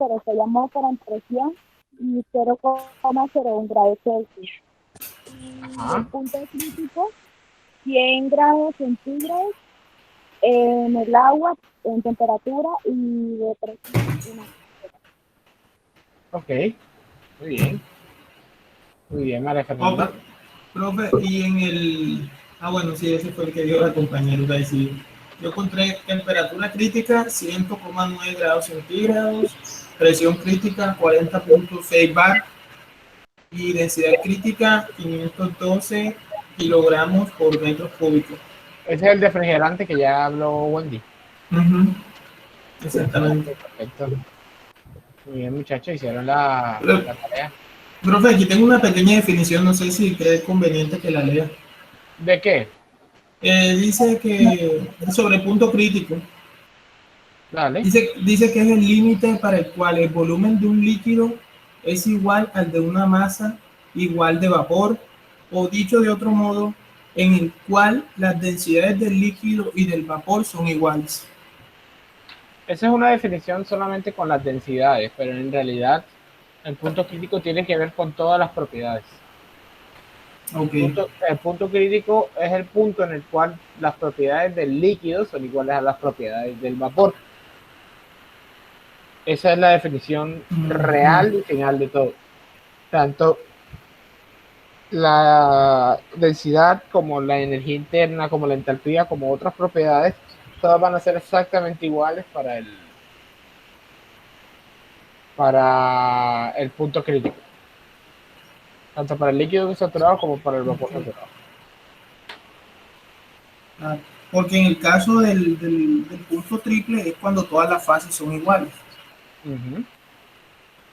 pero soy atmósfera en presión y 0,01 grados Celsius. Y el Ajá. punto crítico, 100 grados centígrados en el agua, en temperatura y de presión. Ok, muy bien. Muy bien, María Oh, Fernanda. profe, y en el... Ah, bueno, sí, ese fue el que dio la compañera ahí sí. Yo encontré temperatura crítica 100,9 grados centígrados, presión crítica 40,6 bar y densidad crítica 512 kilogramos por metro cúbico. Ese es el refrigerante que ya habló Wendy. Ujú, exactamente. Perfecto. Muy bien, muchachos, hicieron la, Pero, la tarea. profe, aquí tengo una pequeña definición, no sé si cree conveniente que la lea. ¿De qué? Dice que sobre punto crítico. Dale. Dice que es el límite para el cual el volumen de un líquido es igual al de una masa igual de vapor, o dicho de otro modo, en el cual las densidades del líquido y del vapor son iguales. Esa es una definición solamente con las densidades, pero en realidad el punto crítico tiene que ver con todas las propiedades. Ok, El punto crítico es el punto en el cual las propiedades del líquido son iguales a las propiedades del vapor. Esa es la definición real y final de todo. Tanto la densidad como la energía interna, como la entalpía, como otras propiedades, todas van a ser exactamente iguales para el punto crítico. Tanto para el líquido saturado como para el vapor ok. saturado. Ah, porque en el caso del punto triple es cuando todas las fases son iguales. Uh-huh.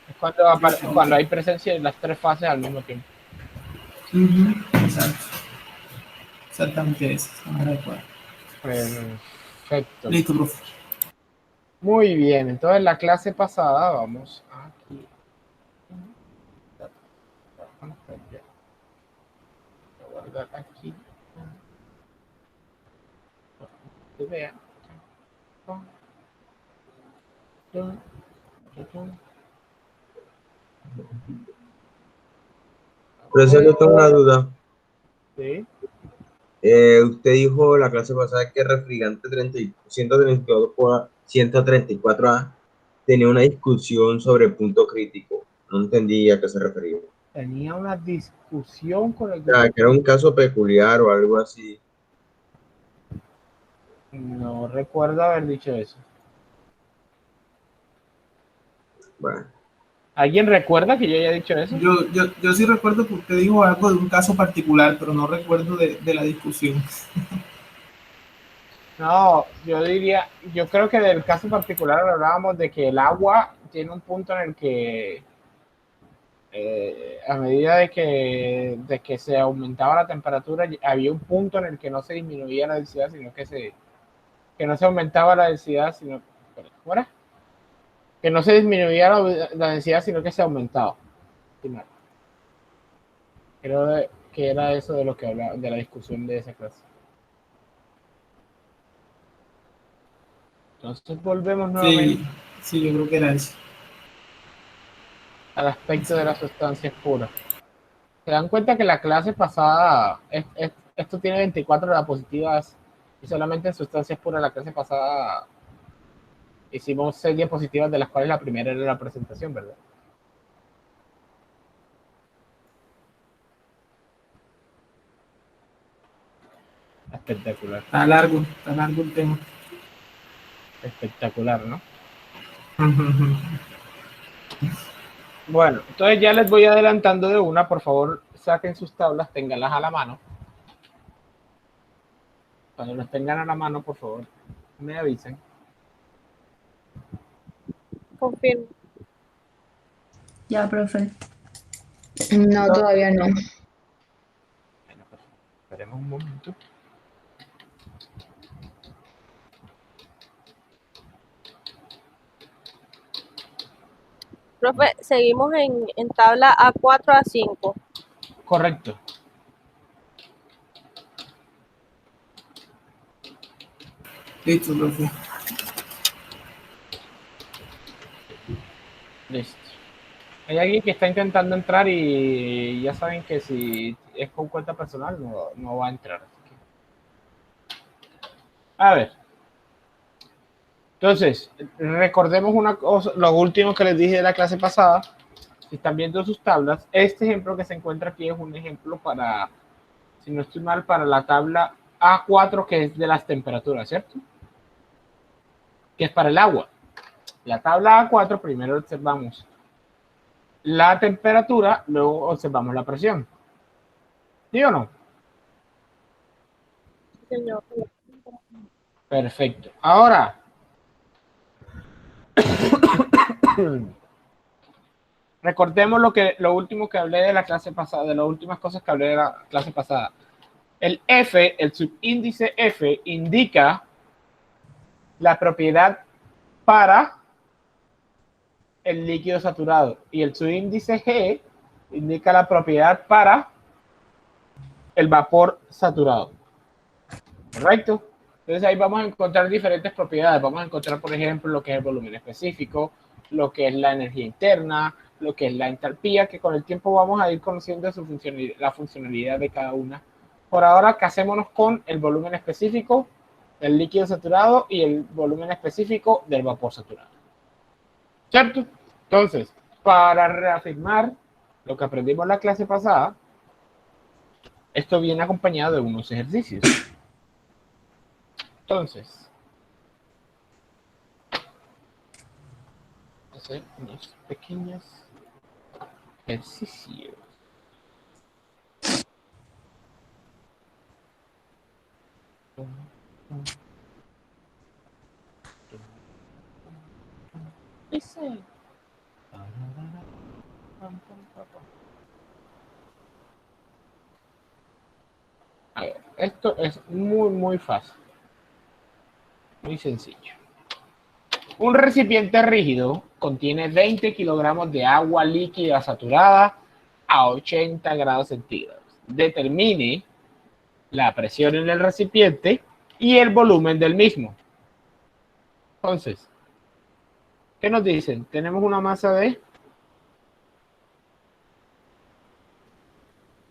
Es Ok. cuando hay presencia de las tres fases al mismo tiempo. Exacto. Exactamente eso. Perfecto. Listo, profe. Muy bien, entonces la clase pasada, vamos aquí. Voy a guardar aquí. Que vean. Profesor, yo tengo una duda. Sí. Usted dijo la clase pasada que el refrigerante 132 por 134A tenía una discusión sobre el punto crítico. No entendí a qué se refería. O Tenía una discusión con el sea, punto que era un crítico. caso peculiar o algo así. No recuerdo haber dicho eso. Bueno, ¿Alguien recuerda que yo haya dicho eso? Yo sí recuerdo que usted dijo algo de un caso particular, pero no recuerdo de la discusión. No, yo creo que del caso particular hablábamos de que el agua tiene un punto en el que a medida de que se aumentaba la temperatura, había un punto en el que no se disminuía la densidad, sino que no se aumentaba la densidad, sino, ¿cómo era? Que no se disminuía la densidad, sino que se aumentaba. Creo que era eso de lo que hablaba, de la discusión de esa clase. Entonces volvemos nuevamente Sí, sí, yo creo que era eso. al aspecto de las sustancias puras. Se dan cuenta que la clase pasada, esto tiene 24 diapositivas y solamente en sustancias puras la clase pasada hicimos 6 diapositivas, de las cuales la primera era la presentación, ¿verdad? Espectacular, Está largo el tema. espectacular, ¿no? Bueno, entonces ya les voy adelantando de una, por favor, saquen sus tablas, ténganlas a la mano. Cuando las tengan a la mano, por favor, me avisen. Confirmo. Ya, profe. No, todavía no. Bueno, pues, esperemos un momento. Profe, seguimos en tabla A4 a 5. Correcto. Listo, profe. Listo. Hay alguien que está intentando entrar y ya saben que si es con cuenta personal no va a entrar. Así que... A ver. Entonces, recordemos una cosa, lo último que les dije de la clase pasada. Si están viendo sus tablas, este ejemplo que se encuentra aquí es un ejemplo para, si no estoy mal, para la tabla A4, que es de las temperaturas, ¿cierto? Que es para el agua. La tabla A4, primero observamos la temperatura, luego observamos la presión. ¿Sí o no? Señor. Perfecto. Ahora, recordemos lo último que hablé de la clase pasada, de las últimas cosas que hablé de la clase pasada. El F, el subíndice F, indica la propiedad para el líquido saturado y el subíndice G indica la propiedad para el vapor saturado. ¿Correcto? Entonces ahí vamos a encontrar diferentes propiedades. Vamos a encontrar, por ejemplo, lo que es el volumen específico, lo que es la energía interna, lo que es la entalpía, que con el tiempo vamos a ir conociendo la funcionalidad de cada una. Por ahora, casémonos con el volumen específico del líquido saturado y el volumen específico del vapor saturado. ¿Cierto? Entonces, para reafirmar lo que aprendimos en la clase pasada, esto viene acompañado de unos ejercicios. Entonces, vamos a hacer unos pequeños ejercicios. Dice. A ver, esto es muy fácil. Muy sencillo. Un recipiente rígido contiene 20 kilogramos de agua líquida saturada a 80 grados centígrados. Determine la presión en el recipiente y el volumen del mismo. Entonces, ¿qué nos dicen? Tenemos una masa de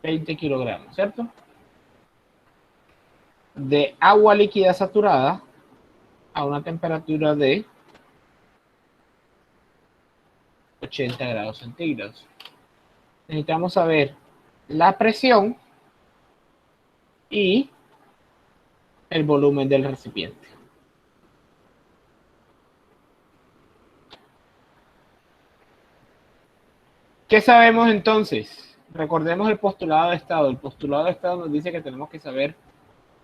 20 kilogramos, ¿cierto? De agua líquida saturada a una temperatura de 80 grados centígrados. Necesitamos saber la presión y el volumen del recipiente. ¿Qué sabemos entonces? Recordemos el postulado de estado. El postulado de estado nos dice que tenemos que saber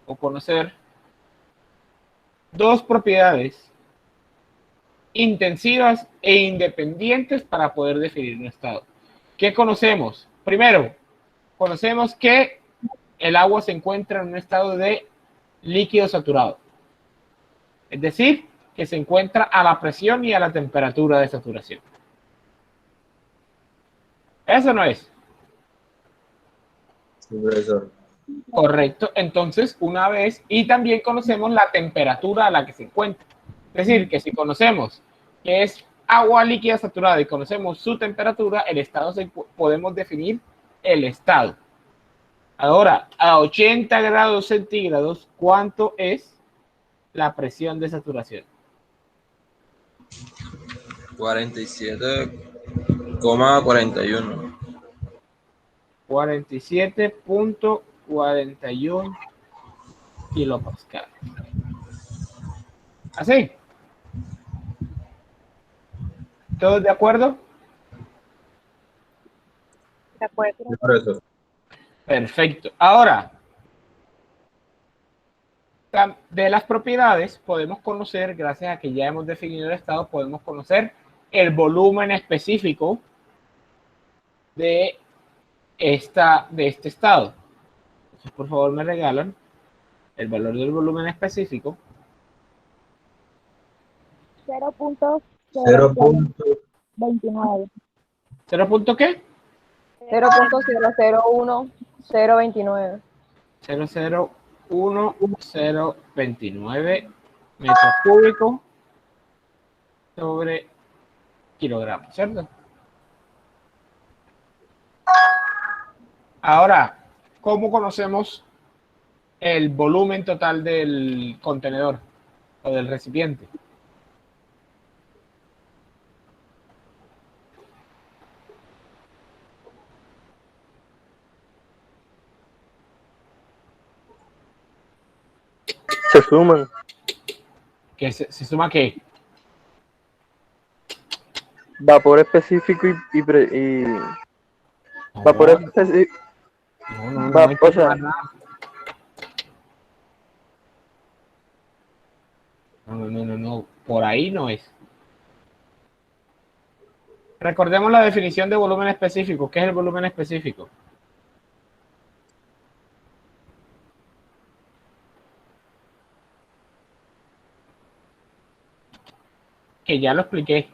o conocer dos propiedades intensivas e independientes para poder definir un estado. ¿Qué conocemos? Primero, conocemos que el agua se encuentra en un estado de líquido saturado. Es decir, que se encuentra a la presión y a la temperatura de saturación. Eso no es. Sí, profesor. Correcto. Entonces, una vez, y también conocemos la temperatura a la que se encuentra. Es decir, que si conocemos que es agua líquida saturada y conocemos su temperatura, el estado podemos definir el estado. Ahora, a 80 grados centígrados, ¿cuánto es la presión de saturación? 47,41. 47.41 kilopascal. ¿Así? ¿Todos de acuerdo? De acuerdo. Sí, profesor. Perfecto. Ahora, de las propiedades podemos conocer, gracias a que ya hemos definido el estado, podemos conocer el volumen específico de este estado. Entonces, por favor, me regalan el valor del volumen específico. 0.029. ¿0 punto qué? 0.001029. 0.01029 metros cúbicos sobre kilogramos, ¿cierto? Ahora, ¿cómo conocemos el volumen total del contenedor o del recipiente? Se suman. ¿Que se suma qué? Vapor específico y vapor No, específico. no hay que O sea, sumar nada. No, por ahí no es. Recordemos la definición de volumen específico. ¿Qué es el volumen específico? Que ya lo expliqué.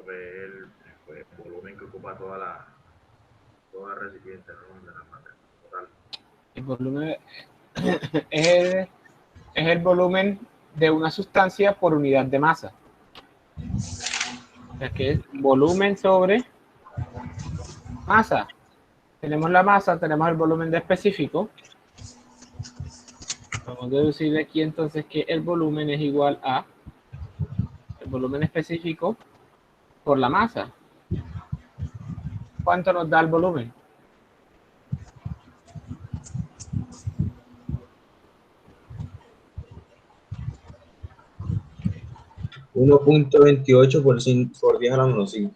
El volumen que ocupa toda el recipiente, ¿no? De la materia total. El volumen es el volumen de una sustancia por unidad de masa. O sea, que es volumen sobre masa. Tenemos la masa, tenemos el volumen de específico. Vamos a deducir aquí entonces que el volumen es igual a el volumen específico por la masa. ¿Cuánto nos da el volumen? Uno punto 28 por 10 a la menos 5.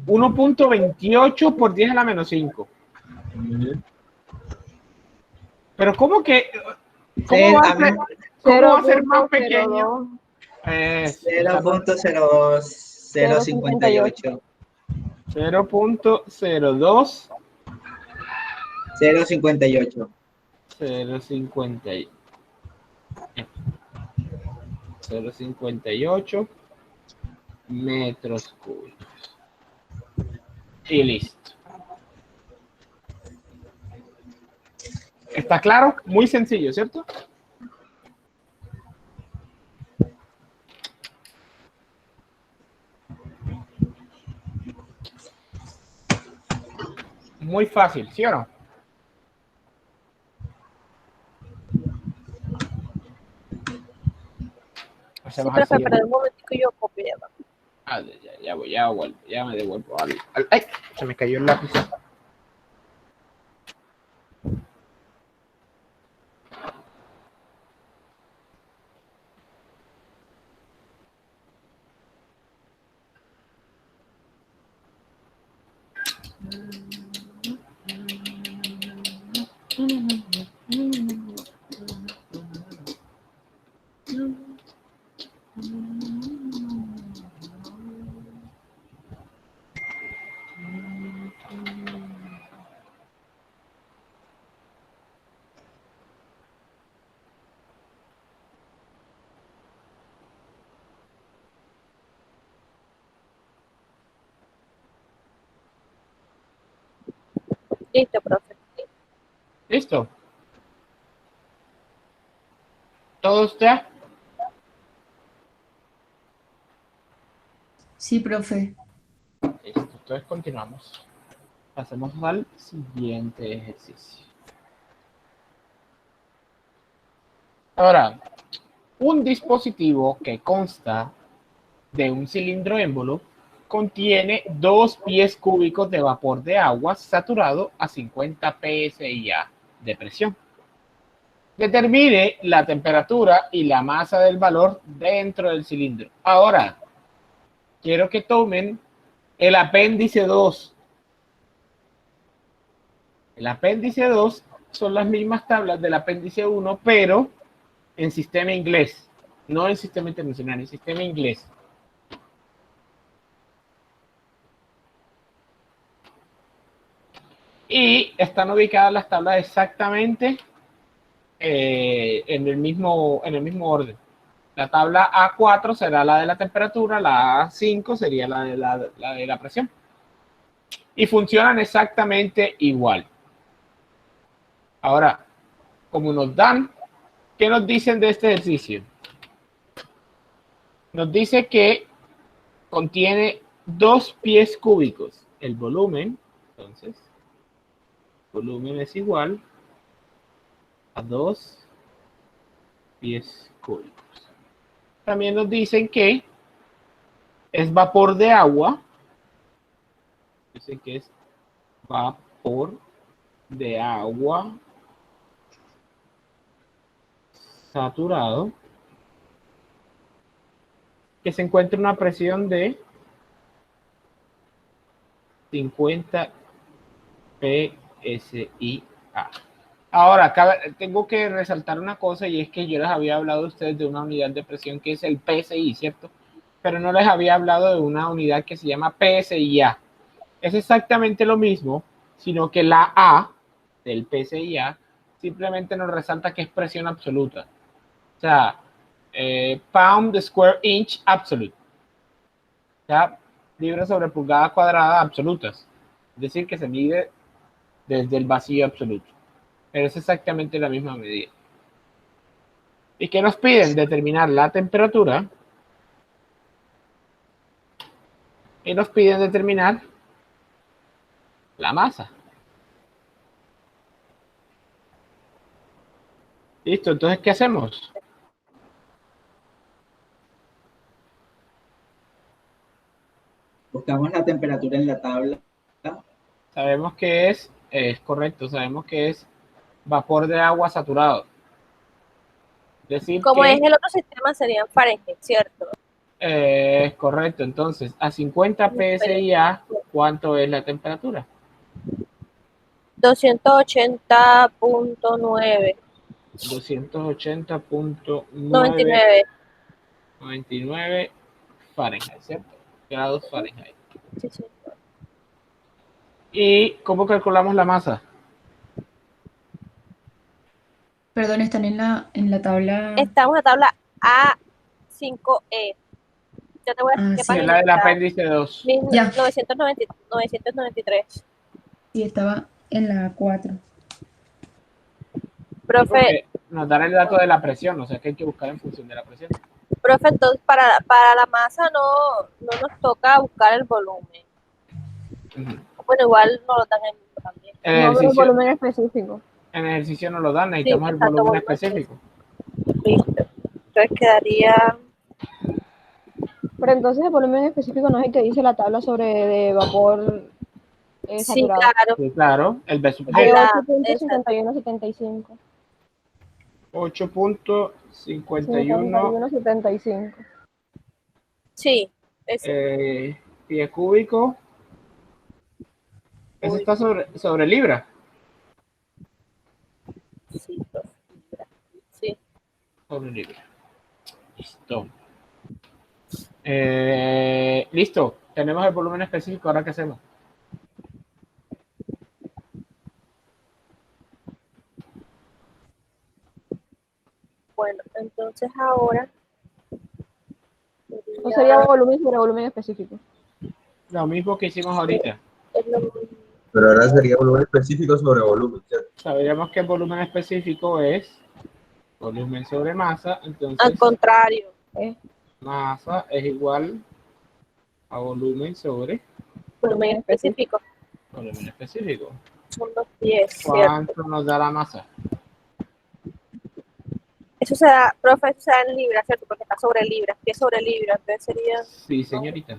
1.28 por 10 a la menos 5. Pero ¿cómo que? ¿Cómo va a ser más pequeño? 0.058. 0.02. 0.58. 0.58 metros cúbicos. Y listo. ¿Está claro? Muy sencillo, ¿cierto? Muy fácil, ¿sí o no? Sí, profe, pero un momentico yo copio. Ya me devuelvo ¡ay! Se me cayó el lápiz. Listo, profe. ¿Listo? ¿Todos ya? Sí, profe. Listo, entonces continuamos. Pasemos al siguiente ejercicio. Ahora, un dispositivo que consta de un cilindro émbolo contiene 2 pies cúbicos de vapor de agua saturado a 50 pSI de presión. Determine la temperatura y la masa del valor dentro del cilindro. Ahora, quiero que tomen el apéndice 2. El apéndice 2 son las mismas tablas del apéndice 1, pero en sistema inglés, no en sistema internacional, en sistema inglés. Y están ubicadas las tablas exactamente en el mismo orden. La tabla A4 será la de la temperatura, la A5 sería la de la presión. Y funcionan exactamente igual. Ahora, como nos dan, ¿qué nos dicen de este ejercicio? Nos dice que contiene 2 pies cúbicos. El volumen, entonces, volumen es igual a 2 pies cúbicos. También nos dicen que es vapor de agua. Dicen que es vapor de agua saturado que se encuentra una presión de 50 PSI. Ahora, tengo que resaltar una cosa, y es que yo les había hablado a ustedes de una unidad de presión que es el PSI, ¿cierto? Pero no les había hablado de una unidad que se llama PSIA. Es exactamente lo mismo, sino que la A del PSIA simplemente nos resalta que es presión absoluta. O sea, pound square inch absolute. O sea, libras sobre pulgada cuadrada absolutas. Es decir, que se mide desde el vacío absoluto. Pero es exactamente la misma medida. ¿Y qué nos piden? Determinar la temperatura. Y nos piden determinar la masa. Listo, entonces, ¿qué hacemos? Buscamos la temperatura en la tabla. Sabemos que es correcto, sabemos que es vapor de agua saturado. Es decir, Como que es el otro sistema, serían Fahrenheit, ¿cierto? es correcto. Entonces, a 50 PSI, ¿cuánto es la temperatura? 280.9. 280.999 Fahrenheit, ¿cierto? Grados Fahrenheit. Sí, sí. ¿Y cómo calculamos la masa? Perdón, están en la tabla. Estamos en la tabla A5E. Yo te voy a decir qué Sí, Es página la del está. apéndice 2. Ya. 993. Sí, estaba en la 4. Profe, Porque nos dan el dato de la presión, o sea que hay que buscar en función de la presión. entonces para la masa no nos toca buscar el volumen. Bueno, igual no lo dan en el también. En el No veo ejercicio, volumen específico. en el ejercicio nos lo dan, necesitamos el exacto, volumen volumen específico. Listo. Entonces quedaría Pero entonces el volumen específico no es el que dice la tabla sobre de vapor sí, saturado. claro. Sí, claro, el B sub De G. 8.5175. 8.51 51.75. Sí, ese. pie cúbico. Eso está sobre libra. Sí, profe. Sí. Sobre libra. Listo. Listo. Tenemos el volumen específico. ¿Ahora qué hacemos? Bueno, entonces ahora No sería volumen sobre volumen específico. Lo mismo que hicimos ahorita. es lo Pero ahora sería volumen específico sobre volumen, ¿cierto? Sabríamos que el volumen específico es volumen sobre masa. Entonces, al contrario. masa es igual a volumen sobre Volumen específico. volumen específico. Son 2 pies, ¿cierto? ¿Cuánto nos da la masa? Eso se da, profe, eso se da en libras, ¿cierto? Porque está sobre libras, pie sobre libras. Entonces sería Sí, señorita.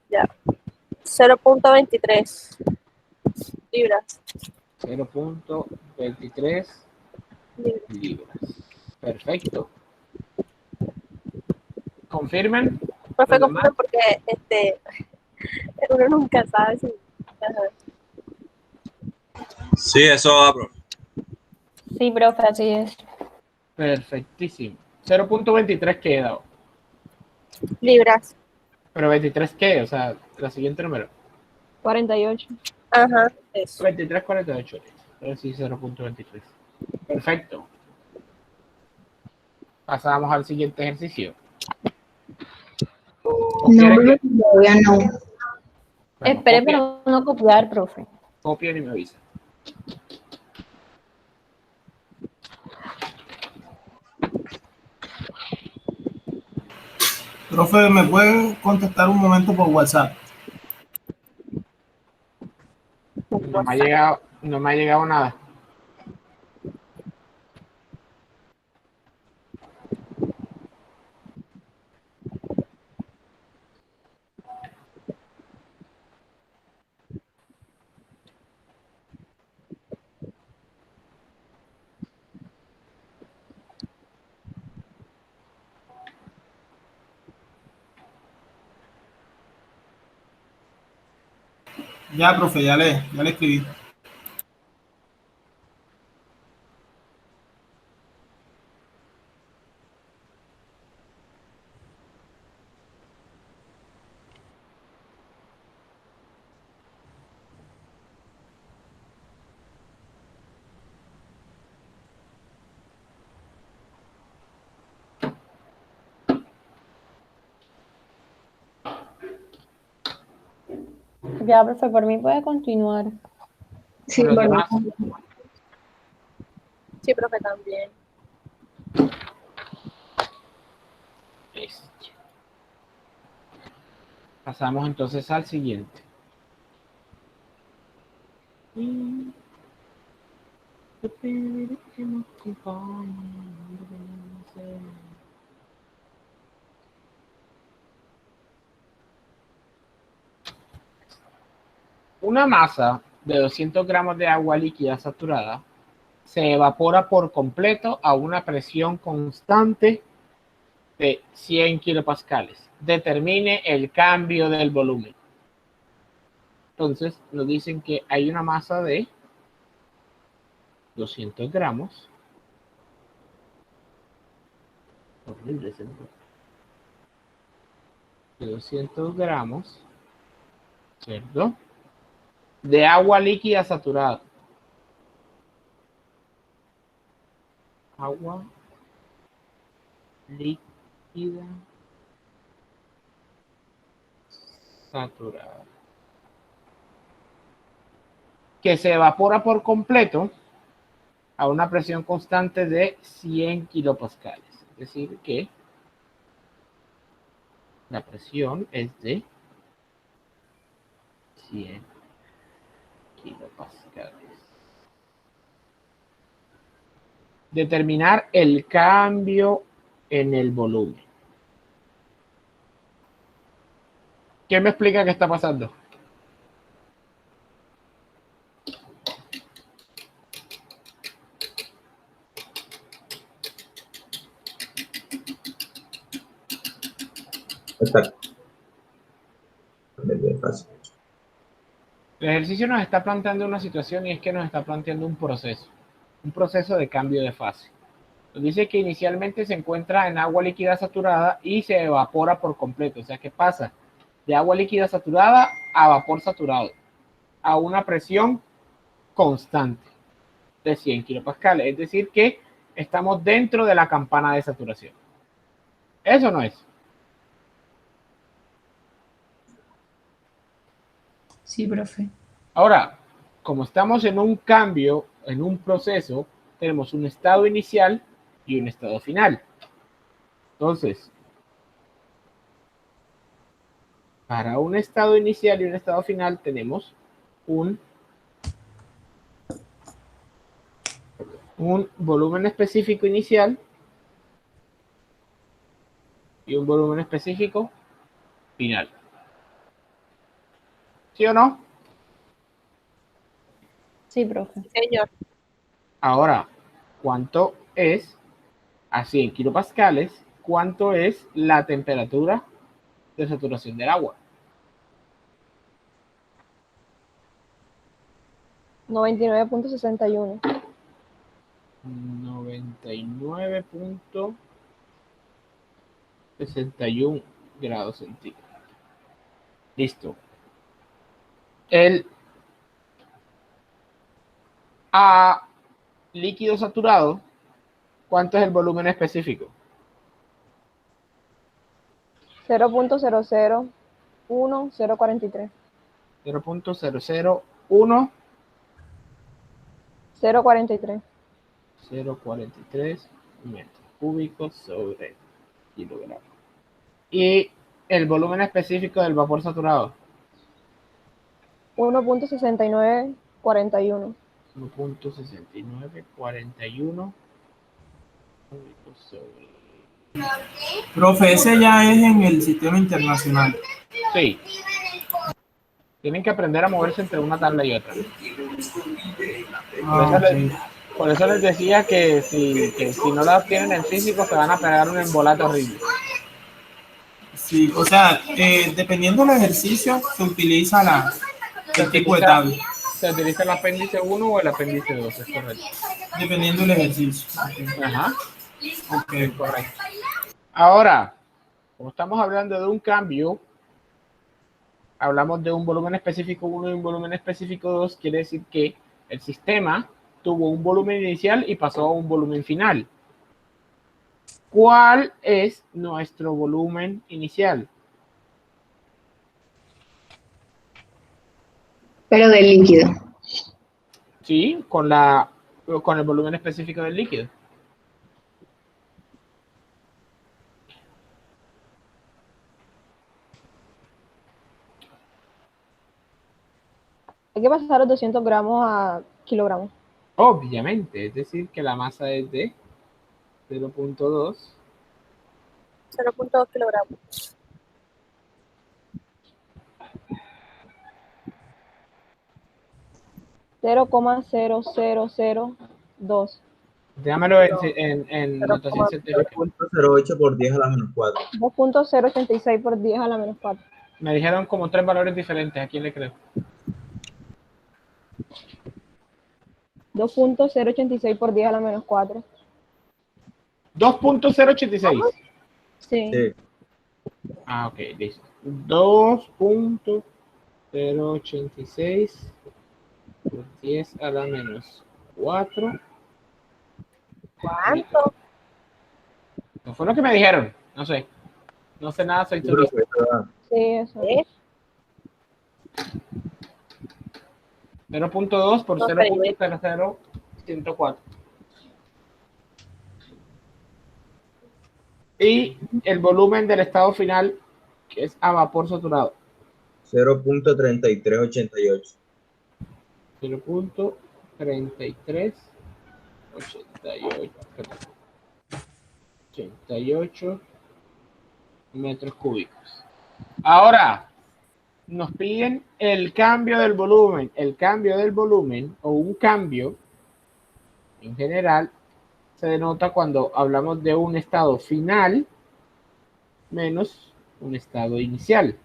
ya 0.23 libras. 0.23 libras. Perfecto. ¿Confirmen? Profe, ¿Los demás? confirme porque uno nunca sabe si. Sí, eso va, profe. Sí, profe, así es. Perfectísimo. 0.23 queda. Libras. ¿Pero 23 qué? O sea, la siguiente número. 48. Ajá, eso. 23, 48. Pero sí, 0.23. Perfecto. Pasamos al siguiente ejercicio. No, profe, todavía no. Bueno, Espere para no copiar, profe. Copien y me avisa. Profe, ¿me pueden contestar un momento por WhatsApp? No me ha llegado nada. Ya, profe, ya le escribí. Ya, profe, por mí puede continuar. Sí, los demás. Sí, profe, también. Pasamos entonces al siguiente. Una masa de 200 gramos de agua líquida saturada se evapora por completo a una presión constante de 100 kilopascales. Determine el cambio del volumen. Entonces nos dicen que hay una masa de 200 gramos. Horrible ese número. De 200 gramos, ¿cierto? De agua líquida saturada. Agua líquida saturada. Que se evapora por completo a una presión constante de 100 kilopascales. Es decir, que la presión es de 100 kilopascales. Determinar el cambio en el volumen. ¿Quién me explica qué está pasando? Exacto. El ejercicio nos está planteando una situación y es que nos está planteando un proceso de cambio de fase. Nos dice que inicialmente se encuentra en agua líquida saturada y se evapora por completo. O sea, ¿qué pasa? De agua líquida saturada a vapor saturado a una presión constante de 100 kilopascales. Es decir, que estamos dentro de la campana de saturación. ¿Eso no es? Sí, profe. Ahora, como estamos en un cambio, en un proceso, tenemos un estado inicial y un estado final. Entonces, para un estado inicial y un estado final tenemos un volumen específico inicial y un volumen específico final. ¿Sí o no? Sí, profe. Señor. Ahora, ¿cuánto es a 100 kilopascales? ¿Cuánto es la temperatura de saturación del agua? 99.61. 99.61 grados centígrados. Listo. El A líquido saturado, ¿cuánto es el volumen específico? 0.001043. 0.001 043. 043 metros cúbicos sobre kilogramo. Y el volumen específico del vapor saturado. 1.6941. 1.6941 cúbicos sobre. Profe, ese ya es en el sistema internacional. Sí. Tienen que aprender a moverse entre una tabla y otra. Ah, ok. Por eso les decía que si no la tienen en físico se van a pegar un embolate horrible. Sí, o sea, dependiendo del ejercicio, se utiliza el tipo de tabla, Se utiliza el apéndice 1 o el apéndice 2, es correcto. dependiendo del ejercicio. Ajá, Ok. es correcto. Ahora, como estamos hablando de un cambio, hablamos de un volumen específico 1 y un volumen específico 2, quiere decir que el sistema tuvo un volumen inicial y pasó a un volumen final. ¿Cuál es nuestro volumen inicial? Pero del líquido. Sí, con el volumen específico del líquido. Hay que pasar los 200 gramos a kilogramos. Obviamente, es decir, que la masa es de 0.2. 0.2 kilogramos. $0,0002. Dígamelo en notación científica. 0.08 por 10 a la menos 4. 2.086 por 10 a la menos 4. Me dijeron como 3 valores diferentes. ¿A quién le creo? 2.086 por 10 a la menos 4. 2.086. Sí. Sí. Ah, ok, listo. 2.086 por 10 a la menos 4. ¿Cuánto? No fue lo que me dijeron. No sé. No sé nada, soy turista. Sí, eso. 0.2 por No, 0.00104. Y el volumen del estado final, que es a vapor saturado. 0.3388. 0.3388 metros cúbicos. Ahora, nos piden el cambio del volumen. El cambio del volumen o un cambio en general se denota cuando hablamos de un estado final menos un estado inicial.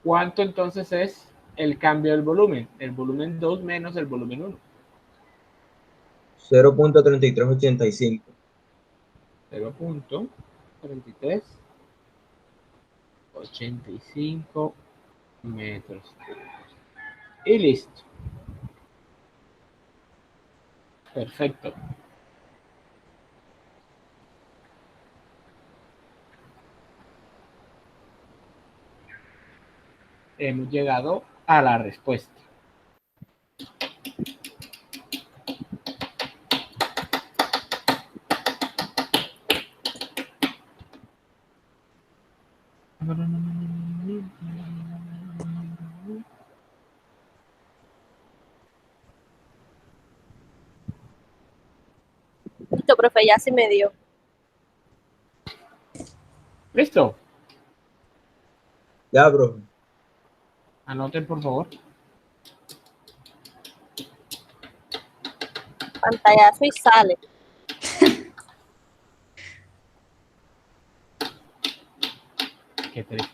¿Cuánto entonces es el cambio del volumen? El volumen 2 menos el volumen 1. 0.3385. 0.3385 metros cúbicos. Y listo. Perfecto. Hemos llegado a la respuesta. Listo, profe, ya se me dio. ¿Listo? Ya, bro. Anoten, por favor. Pantallazo y sale. Qué triste.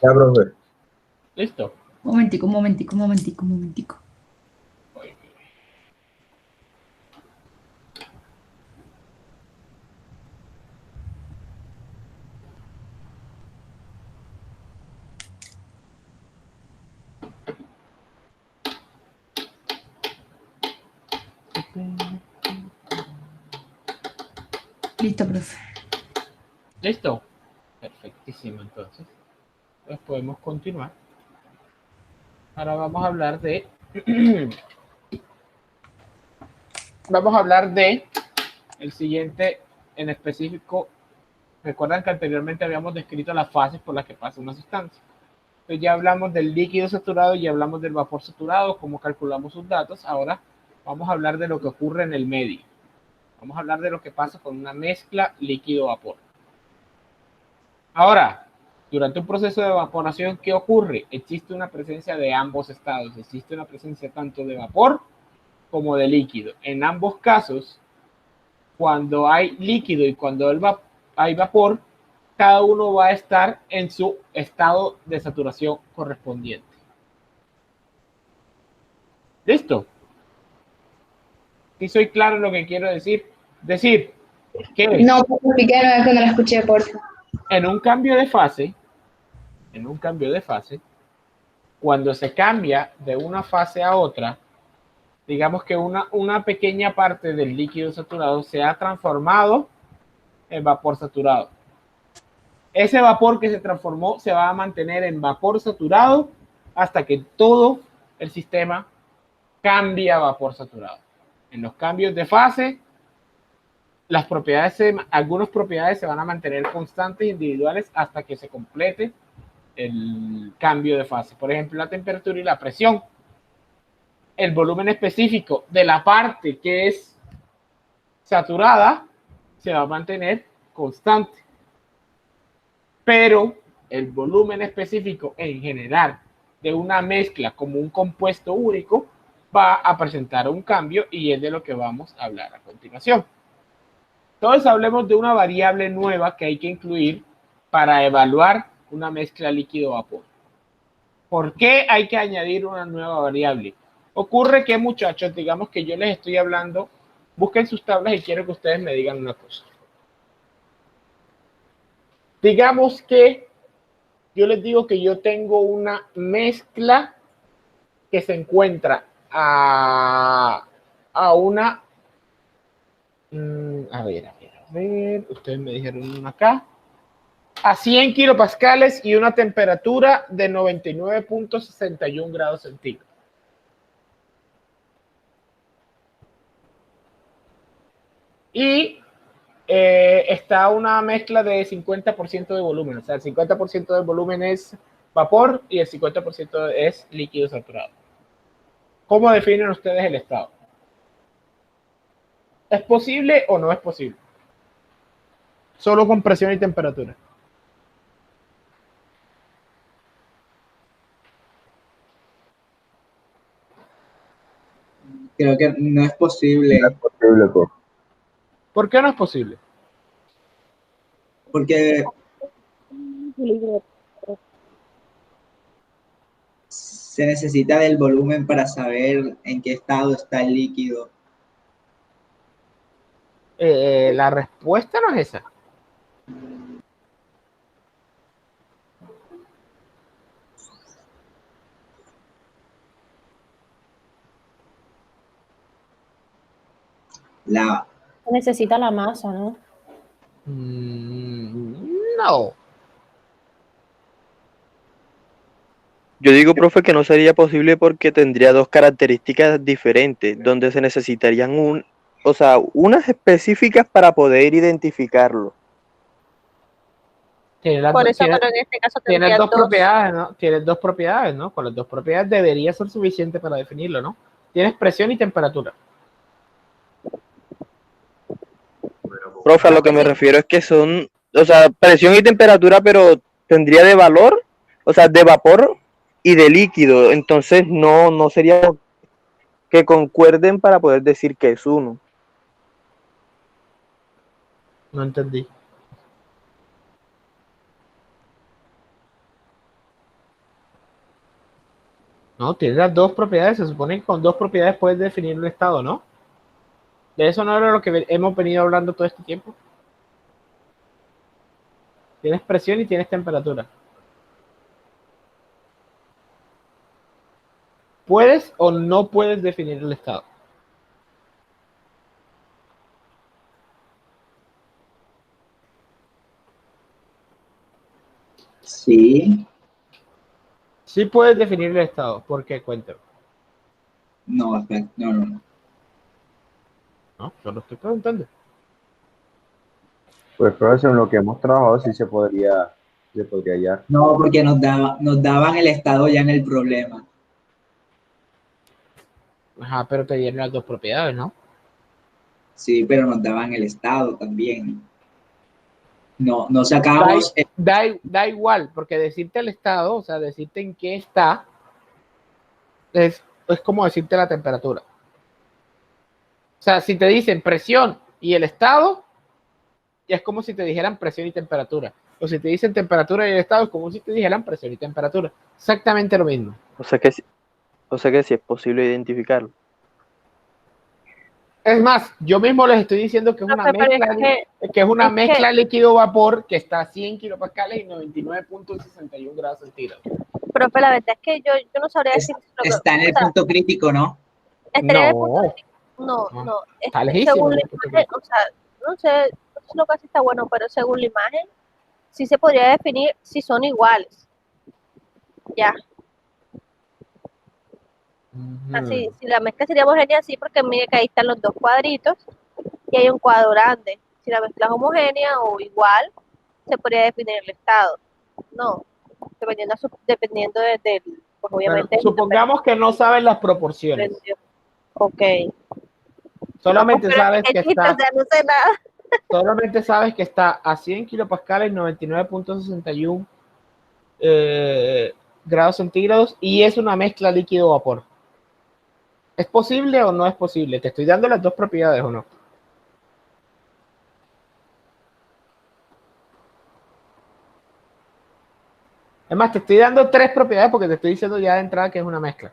Ya, profe. ¿Listo? Momentico, momentico, momentico, momentico. Listo, profe. ¿Listo? Perfectísimo, entonces. Pues podemos continuar. Ahora vamos a hablar de... vamos a hablar de el siguiente en específico. Recuerdan que anteriormente habíamos descrito las fases por las que pasa una sustancia. Entonces ya hablamos del líquido saturado y ya hablamos del vapor saturado, cómo calculamos sus datos. Ahora vamos a hablar de lo que ocurre en el medio. Vamos a hablar de lo que pasa con una mezcla líquido-vapor. Ahora, durante un proceso de evaporación, ¿qué ocurre? Existe una presencia de ambos estados. Existe una presencia tanto de vapor como de líquido. En ambos casos, cuando hay líquido y cuando hay vapor, cada uno va a estar en su estado de saturación correspondiente. ¿Listo? ¿Sí soy claro en lo que quiero decir? Decir que No, expliqué no es que no la escuché, por favor. en un cambio de fase, cuando se cambia de una fase a otra, digamos que una pequeña parte del líquido saturado se ha transformado en vapor saturado. Ese vapor que se transformó se va a mantener en vapor saturado hasta que todo el sistema cambia a vapor saturado. En los cambios de fase, algunas propiedades se van a mantener constantes individuales hasta que se complete el cambio de fase. Por ejemplo, la temperatura y la presión. El volumen específico de la parte que es saturada se va a mantener constante. Pero el volumen específico en general de una mezcla como un compuesto único va a presentar un cambio y es de lo que vamos a hablar a continuación. Entonces hablemos de una variable nueva que hay que incluir para evaluar una mezcla líquido-vapor. ¿Por qué hay que añadir una nueva variable? Ocurre que, muchachos, digamos que yo les estoy hablando, busquen sus tablas y quiero que ustedes me digan una cosa. Digamos que yo les digo que yo tengo una mezcla que se encuentra a una... A ver. Ustedes me dijeron una acá. A 100 kilopascales y una temperatura de 99.61 grados centígrados. Y está una mezcla de 50% de volumen. O sea, el 50% del volumen es vapor y el 50% es líquido saturado. ¿Cómo definen ustedes el estado? ¿Es posible o no es posible? Solo con presión y temperatura. Creo que no es posible. No es posible, profe. ¿Por qué no es posible? Porque se necesita del volumen para saber en qué estado está el líquido. La respuesta no es esa. Se necesita la masa, ¿no? No. Yo digo, profe, que no sería posible porque tendría dos características diferentes, donde se necesitarían unas específicas para poder identificarlo. Por eso, pero en este caso Tienes tendría dos propiedades, ¿no? Tienes dos propiedades, ¿no? Con las dos propiedades debería ser suficiente para definirlo, ¿no? Tienes presión y temperatura. Profe, a lo que me refiero es que son, presión y temperatura, pero tendría de valor, de vapor y de líquido. Entonces no sería que concuerden para poder decir que es uno. No entendí. No, tienes las dos propiedades. Se supone que con dos propiedades puedes definir un estado, ¿no? De eso no era lo que hemos venido hablando todo este tiempo. Tienes presión y tienes temperatura. ¿Puedes o no puedes definir el estado? Sí, Sí puedes definir el estado. ¿Por qué? Cuéntame. no, espera, no. No, solo estoy preguntando. Pues, profesor, en lo que hemos trabajado sí se podría hallar. No, porque nos daban el estado ya en el problema. Ajá, pero te dieron las dos propiedades, ¿no? Sí, pero nos daban el estado también. No Da, sacábamos. da igual, porque decirte el estado, o sea, decirte en qué está, es como decirte la temperatura. O sea, si te dicen presión y el estado, ya es como si te dijeran presión y temperatura. O si te dicen temperatura y el estado, es como si te dijeran presión y temperatura. Exactamente lo mismo. O sea que sí es posible identificarlo. Es más, yo mismo les estoy diciendo que es una Profe, pero mezcla, que es una mezcla líquido-vapor que está a 100 kilopascales y 99.61 grados centígrados. profe, la verdad es que yo no sabría decir lo que, Está en el o sea, punto crítico, ¿no? estaría en el punto No, no, está lejísimo según la del punto imagen, crítico. o sea, no sé si lo que hace está bueno, pero según la imagen, sí se podría definir si son iguales. Ya, así, si la mezcla sería homogénea, sí, porque mire que ahí están los dos cuadritos y hay un cuadro grande. Si la mezcla es homogénea o igual, se podría definir el estado. No, dependiendo del, pues Bueno, obviamente. supongamos que no sabes las proporciones. Ok. Solamente sabes que O está, sea, no sé nada. solamente sabes que está a 100 kilopascales, 99.61 grados centígrados y es una mezcla líquido-vapor. ¿Es posible o no es posible? Te estoy dando las dos propiedades o no. Es más, te estoy dando tres propiedades porque te estoy diciendo ya de entrada que es una mezcla.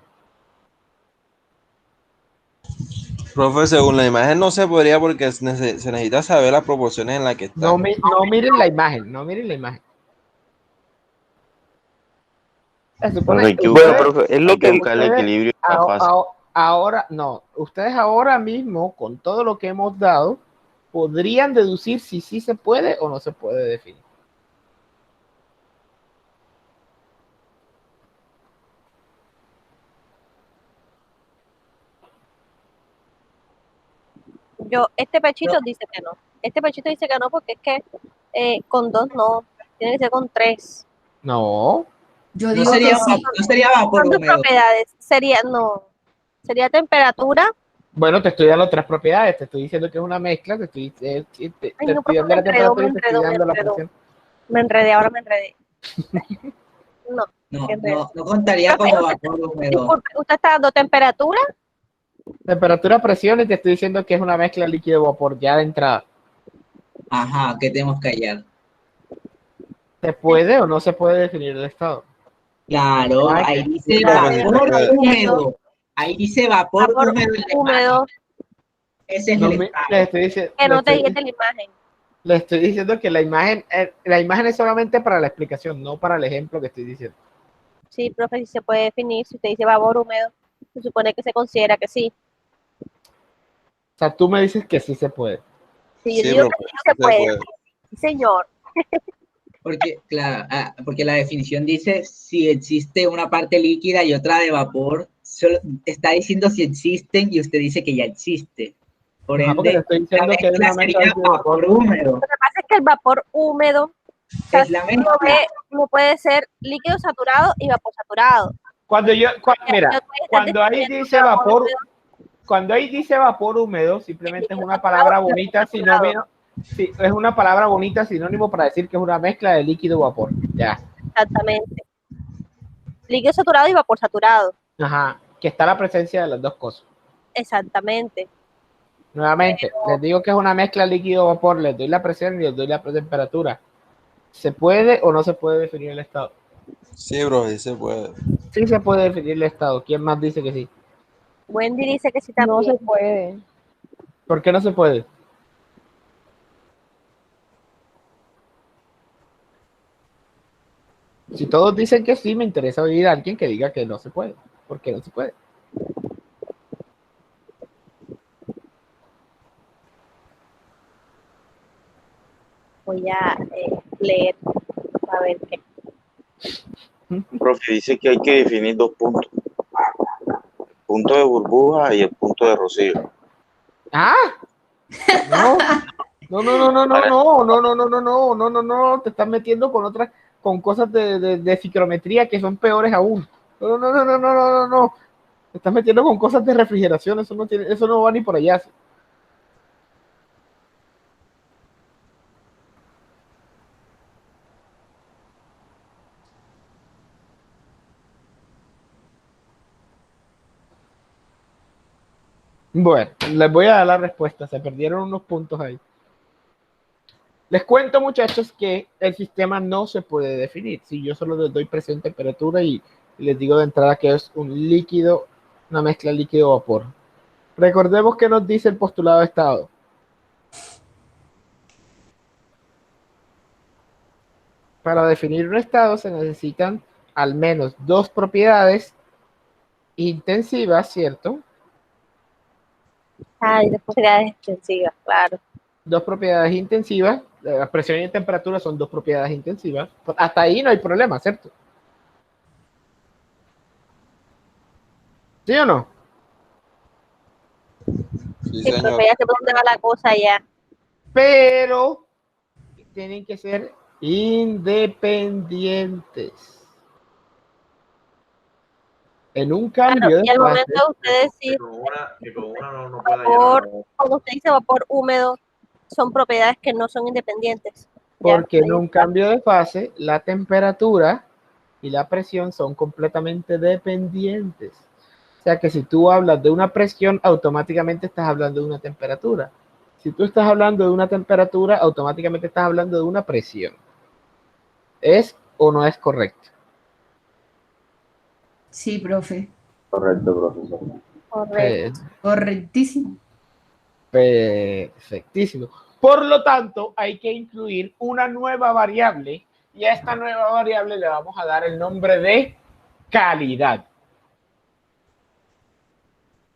Profe, según la imagen no se podría porque se necesita saber las proporciones en las que está. No miren la imagen, no miren la imagen. Se supone que Bueno, ustedes, profe, es lo que buscar el equilibrio en la fase. ahora, no, ustedes ahora mismo, con todo lo que hemos dado, podrían deducir si sí se puede o no se puede definir. Este pechito dice que no. Este pechito dice que no porque es que con 2 no, tiene que ser con 3. No. Yo No digo sería, que sí. no sería vapor Son dos húmedo. propiedades. Sería temperatura. Bueno, te estoy dando tres propiedades, te estoy diciendo que es una mezcla, te estoy Profe, dando la temperatura y te estoy me dando la enredó. presión. Me enredé, ahora me enredé. No, No contaría profe, como vapor húmedo. disculpe, ¿usted está dando temperatura? Temperatura, presión y te estoy diciendo que es una mezcla líquido-vapor ya de entrada. Ajá, ¿qué tenemos que hallar? ¿Se puede o no se puede definir el estado? Claro, Ay, ahí dice Sí, profe, sí se vapor puede. húmedo. Ahí dice vapor húmedo en la húmedo. imagen. Ese es No, el les estado. estoy diciendo, Que no te guíes de la imagen. le estoy diciendo que la imagen es solamente para la explicación, no para el ejemplo que estoy diciendo. Sí, profe, sí se puede definir. Si usted dice vapor húmedo, se supone que se considera que sí. O sea, tú me dices que sí se puede. Sí, yo Sí, digo profe, que sí sí se puede. Sí, señor. Porque, claro, porque la definición dice si existe una parte líquida y otra de vapor, solo está diciendo si existen y usted dice que ya existe. Por Ajá, porque te ende, estoy la diciendo que es mezcla una mezcla sería líquido-vapor. vapor húmedo. Lo que pasa es que el vapor húmedo, o sea, Es la mezcla. no puede ser líquido saturado y vapor saturado. Mira, cuando ahí dice vapor, cuando ahí dice vapor húmedo, simplemente es una palabra bonita, sí, es una palabra bonita sinónimo para decir que es una mezcla de líquido-vapor. Ya. Exactamente. Líquido saturado y vapor saturado. Ajá. Que está la presencia de las dos cosas. Exactamente. Nuevamente, les digo que es una mezcla líquido-vapor, les doy la presión y les doy la temperatura. ¿Se puede o no se puede definir el estado? Sí, profe, sí se puede. Sí se puede definir el estado. ¿Quién más dice que sí? Wendy dice que sí No también. se puede. ¿Por qué no se puede? Si todos dicen que sí, me interesa oír a alguien que diga que no se puede. ¿Por qué no se puede? Voy a leer a ver qué. Profe, dice que hay que definir dos puntos. El punto de burbuja y el punto de rocío. ¿Ah? No, no, no, no, no, no, no, no, no, no, no, no, no, no, no, te estás metiendo con otras, con cosas de ciclometría que son peores aún. No, no, no, no, no, no, no, no. Te estás metiendo con cosas de refrigeración, eso no tiene, eso no va ni por allá. Bueno, les voy a dar la respuesta, se perdieron unos puntos ahí. Les cuento, muchachos, que el sistema no se puede definir. Si yo solo les doy presión, temperatura y les digo de entrada que es un líquido, una mezcla líquido-vapor. Recordemos que nos dice el postulado de estado. Para definir un estado se necesitan al menos dos propiedades intensivas, ¿cierto? Ay, de propiedades extensivas, claro. Dos propiedades intensivas, la presión y temperatura son dos propiedades intensivas. Hasta ahí no hay problema, ¿cierto? ¿Sí o no? Sí, Sí, señor. profe, ya sé por dónde va la cosa ya. Pero tienen que ser independientes. En un cambio Y de al fase, momento de usted decir Que con una no pueda vapor, cuando usted dice vapor húmedo, son propiedades que no son independientes. Ya, porque en ahí un está. cambio de fase, la temperatura y la presión son completamente dependientes. O sea que si tú hablas de una presión, automáticamente estás hablando de una temperatura. Si tú estás hablando de una temperatura, automáticamente estás hablando de una presión. ¿Es o no es correcto? Sí, profe. Correcto, profesor. Correcto. Correctísimo. Perfectísimo. Por lo tanto, hay que incluir una nueva variable y a esta nueva variable le vamos a dar el nombre de calidad.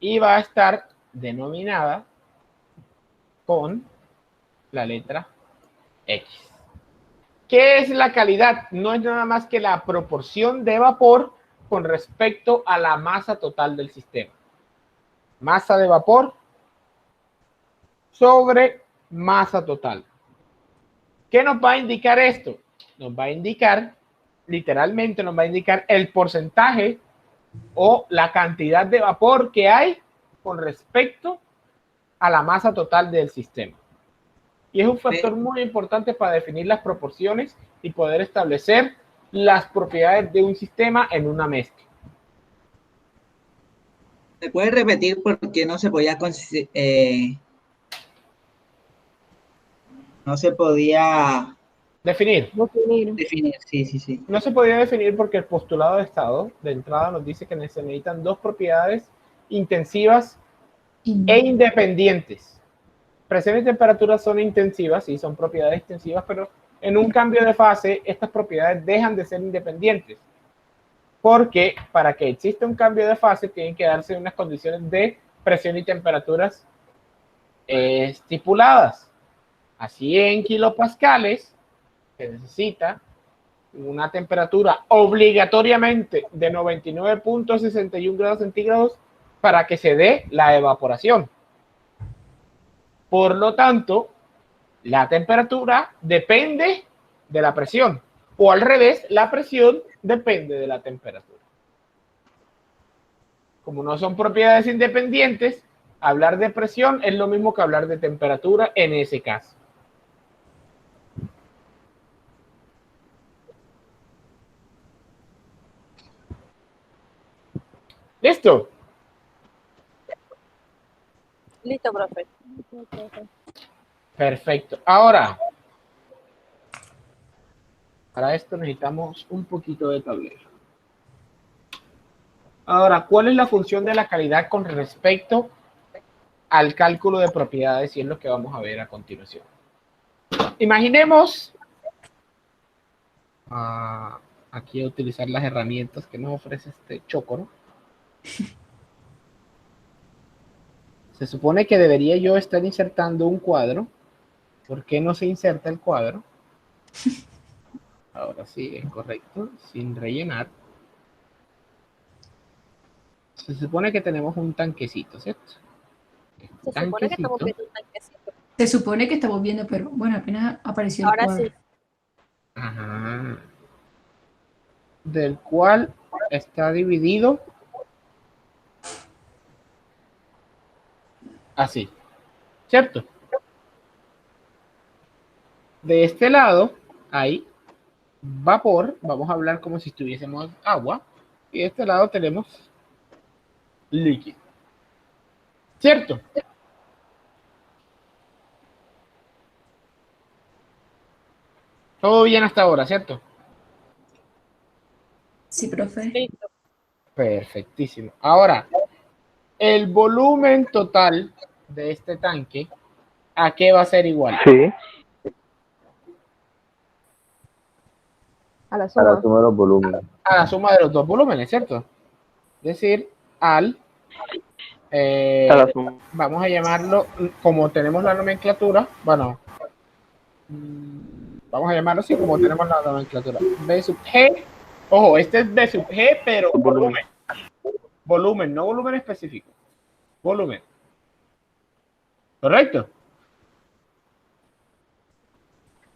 Y va a estar denominada con la letra X. ¿Qué es la calidad? No es nada más que la proporción de vapor con respecto a la masa total del sistema. Masa de vapor sobre masa total. ¿Qué nos va a indicar esto? Nos va a indicar, literalmente nos va a indicar el porcentaje o la cantidad de vapor que hay con respecto a la masa total del sistema. Y es un factor muy importante para definir las proporciones y poder establecer las propiedades de un sistema en una mezcla. ¿Me puedes repetir por qué no se podía definir? Definir, sí. No se podía definir porque el postulado de estado de entrada nos dice que se necesitan dos propiedades intensivas e independientes. Presión y temperatura son intensivas, sí, son propiedades intensivas, pero en un cambio de fase, estas propiedades dejan de ser independientes. Porque para que exista un cambio de fase, tienen que darse unas condiciones de presión y temperaturas estipuladas. A 100 kilopascales se necesita una temperatura obligatoriamente de 99.61 grados centígrados para que se dé la evaporación. Por lo tanto, la temperatura depende de la presión, o al revés, la presión depende de la temperatura. Como no son propiedades independientes, hablar de presión es lo mismo que hablar de temperatura en ese caso. ¿Listo? Listo, profe. Perfecto. Ahora, para esto necesitamos un poquito de tablero. Ahora, ¿cuál es la función de la calidad con respecto al cálculo de propiedades? Y es lo que vamos a ver a continuación. Imaginemos, aquí a utilizar las herramientas que nos ofrece este chocoro. Se supone que debería yo estar insertando un cuadro. ¿Por qué no se inserta el cuadro? Ahora sí, es correcto, sin rellenar. Se supone que tenemos un tanquecito, ¿cierto? Se supone que estamos viendo un tanquecito. Se supone que estamos viendo, pero bueno, apenas apareció el Ahora cuadro. sí. Ajá. Del cual está dividido así, ¿cierto? De este lado hay vapor, vamos a hablar como si estuviésemos agua, y de este lado tenemos líquido, ¿cierto? Todo bien hasta ahora, ¿cierto? Sí, profe. Listo. Perfectísimo. Ahora, el volumen total de este tanque, ¿a qué va a ser igual? Sí. A la A la suma. suma de los volúmenes. A la suma de los dos volúmenes, ¿cierto? Es decir, al... A la suma. vamos a llamarlo, como tenemos la nomenclatura, bueno, vamos a llamarlo así como tenemos la nomenclatura. B sub G, ojo, este es B sub G, pero volumen. Volumen, no volumen específico. Volumen. ¿Correcto?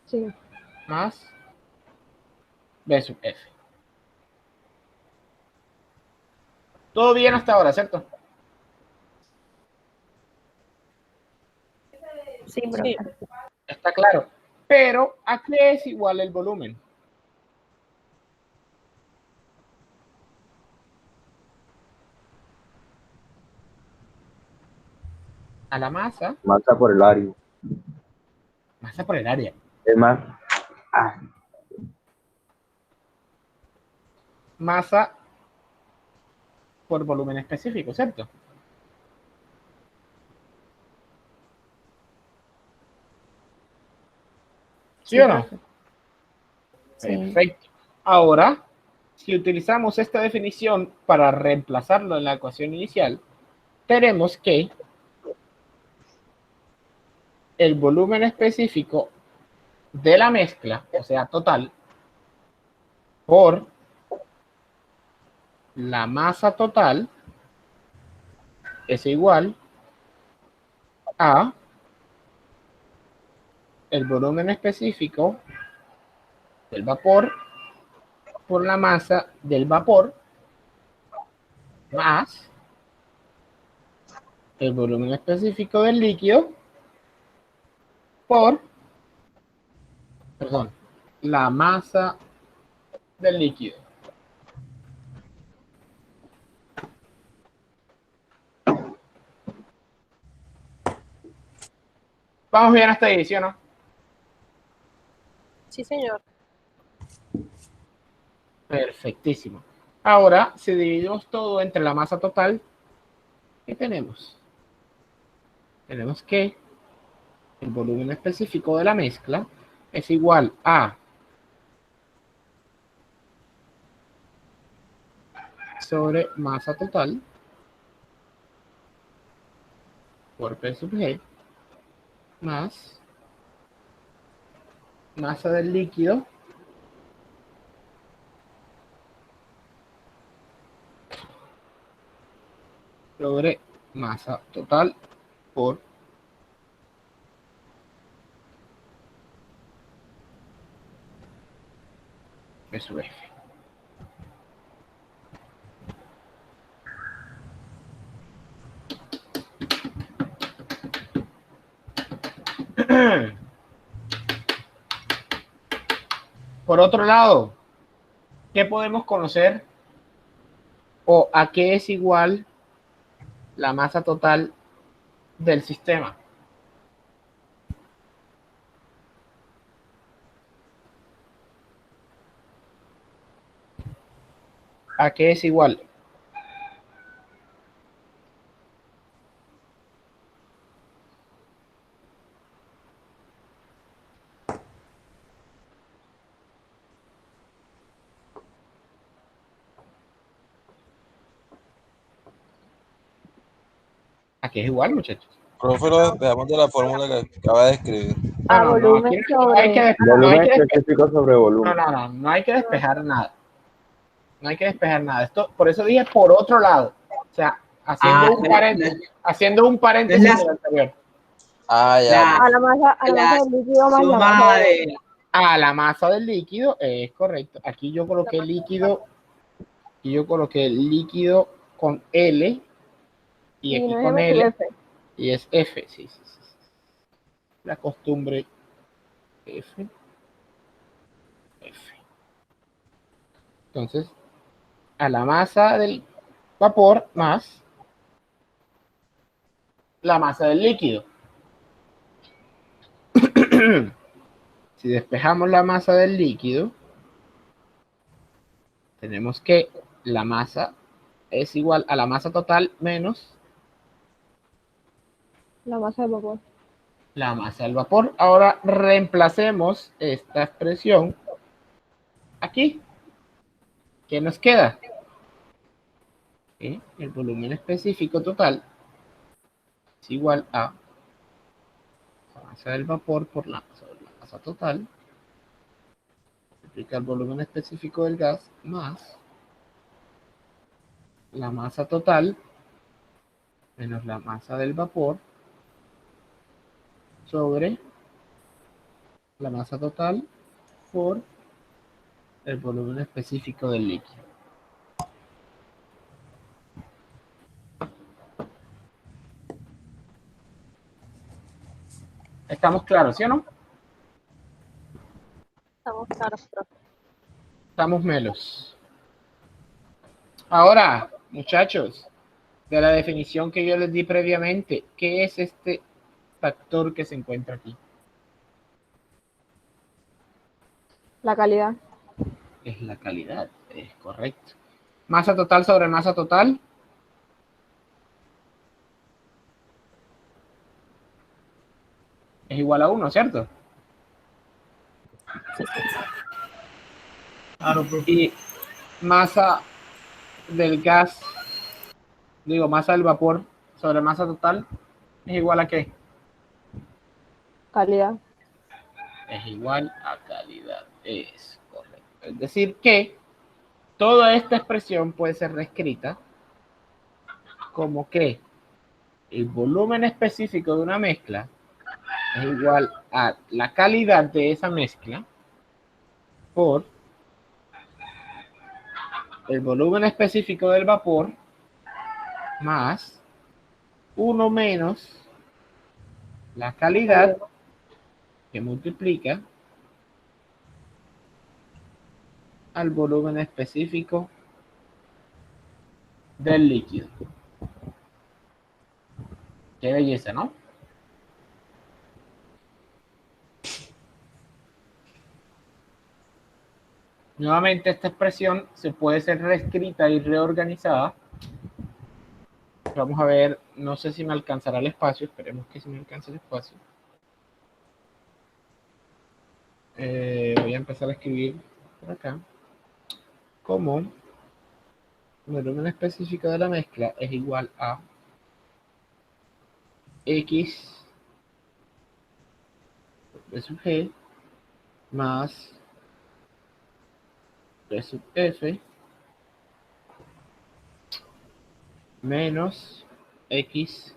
Sí. Más B sub F. Todo bien hasta ahora, ¿cierto? Sí, profe. Está claro. Pero, ¿a qué es igual el volumen? A la masa. Masa por el área. Masa por el área. Es más. Masa por volumen específico, ¿cierto? ¿Sí o no? Sí. Perfecto. Ahora, si utilizamos esta definición para reemplazarlo en la ecuación inicial, tenemos que el volumen específico de la mezcla, o sea, total, por la masa total es igual a el volumen específico del vapor por la masa del vapor más el volumen específico del líquido por, perdón, la masa del líquido. Vamos bien hasta ahí, ¿sí o no? Sí, señor. Perfectísimo. Ahora, si dividimos todo entre la masa total, ¿qué tenemos? Tenemos que el volumen específico de la mezcla es igual a sobre masa total por P sub G más masa del líquido sobre masa total por P sub F. Por otro lado, ¿qué podemos conocer o a qué es igual la masa total del sistema? ¿A qué es igual? ¿A qué es igual, muchachos? Profe, lo despejamos de la fórmula que acaba de escribir. A no, volumen aquí no hay que, sobre... no hay Volumen que específico sobre volumen. no hay que despejar nada. No hay que despejar nada. Esto, por eso dije por otro lado. O sea, haciendo un paréntesis, haciendo un paréntesis en el anterior. Ah, ya. A la masa del líquido más la masa Suma de... de... A la masa del líquido, es correcto. Aquí yo coloqué líquido con L y Y aquí no es con M, sino L F. y es F, sí. La costumbre F. Entonces, a la masa del vapor más la masa del líquido. Si despejamos la masa del líquido, tenemos que la masa es igual a la masa total menos La masa del vapor. la masa del vapor. Ahora reemplacemos esta expresión aquí. ¿Qué nos queda? El volumen específico total es igual a la masa del vapor por la masa total, multiplica el volumen específico del gas más la masa total menos la masa del vapor sobre la masa total por el volumen específico del líquido. ¿Estamos claros, sí o no? Estamos claros, profe. Estamos melos. Ahora, muchachos, de la definición que yo les di previamente, ¿qué es este factor que se encuentra aquí? La calidad. Es la calidad, es correcto. Masa total sobre masa total. Es igual a 1, ¿cierto? Claro, profe. Y masa del gas, digo, masa del vapor sobre masa total, ¿es igual a qué? Calidad. Es igual a calidad, es correcto. Es decir que toda esta expresión puede ser reescrita como que el volumen específico de una mezcla es igual a la calidad de esa mezcla por el volumen específico del vapor más 1 menos la calidad que multiplica al volumen específico del líquido. Qué belleza, ¿no? Nuevamente esta expresión se puede ser reescrita y reorganizada. Vamos a ver, no sé si me alcanzará el espacio, esperemos que sí me alcance el espacio. Voy a empezar a escribir por acá. Como el volumen específico de la mezcla es igual a X B sub G más B sub F menos X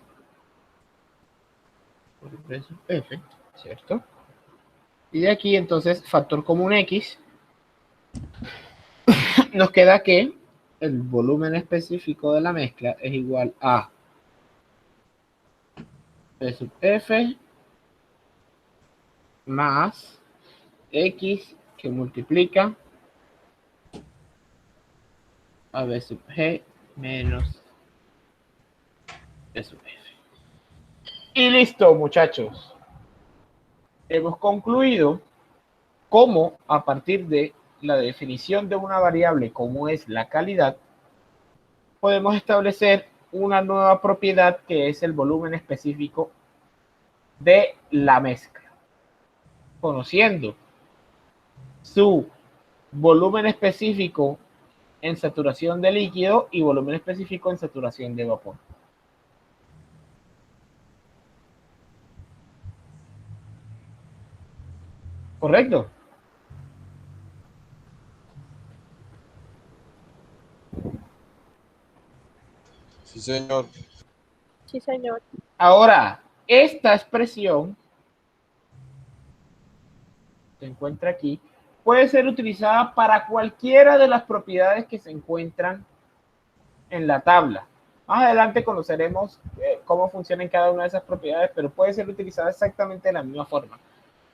por B sub F, ¿cierto? Y de aquí entonces factor común X nos queda que el volumen específico de la mezcla es igual a B sub F más X que multiplica a B sub G menos B sub F. Y listo, muchachos. Hemos concluido cómo a partir de la definición de una variable como es la calidad, podemos establecer una nueva propiedad que es el volumen específico de la mezcla. Conociendo su volumen específico en saturación de líquido y volumen específico en saturación de vapor. ¿Correcto? Sí, señor. Sí, señor. Ahora, esta expresión se encuentra aquí, puede ser utilizada para cualquiera de las propiedades que se encuentran en la tabla. Más adelante conoceremos cómo funcionan cada una de esas propiedades, pero puede ser utilizada exactamente de la misma forma.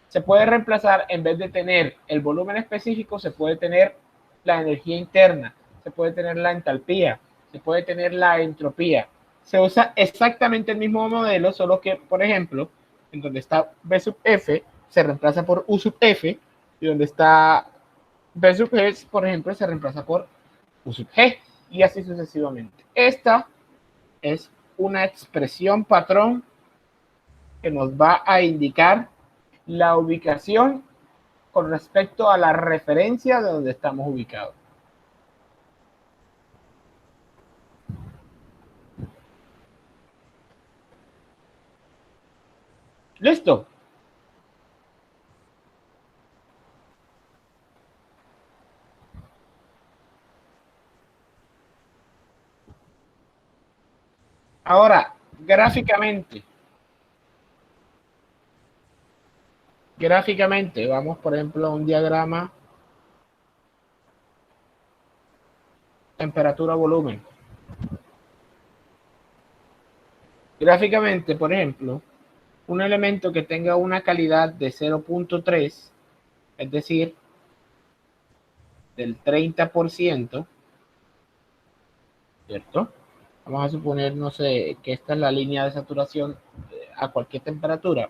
Se puede reemplazar, en vez de tener el volumen específico, se puede tener la energía interna, se puede tener la entalpía, se puede tener la entropía. Se usa exactamente el mismo modelo, solo que, por ejemplo, en donde está B sub F, se reemplaza por U sub F, y donde está B sub G, por ejemplo, se reemplaza por U sub G, y así sucesivamente. Esta es una expresión patrón que nos va a indicar la ubicación con respecto a la referencia de donde estamos ubicados. ¿Listo? Ahora, gráficamente, vamos por ejemplo a un diagrama temperatura-volumen. Gráficamente, por ejemplo, un elemento que tenga una calidad de 0.3, es decir, del 30%, ¿cierto? Vamos a suponer, no sé, que esta es la línea de saturación a cualquier temperatura.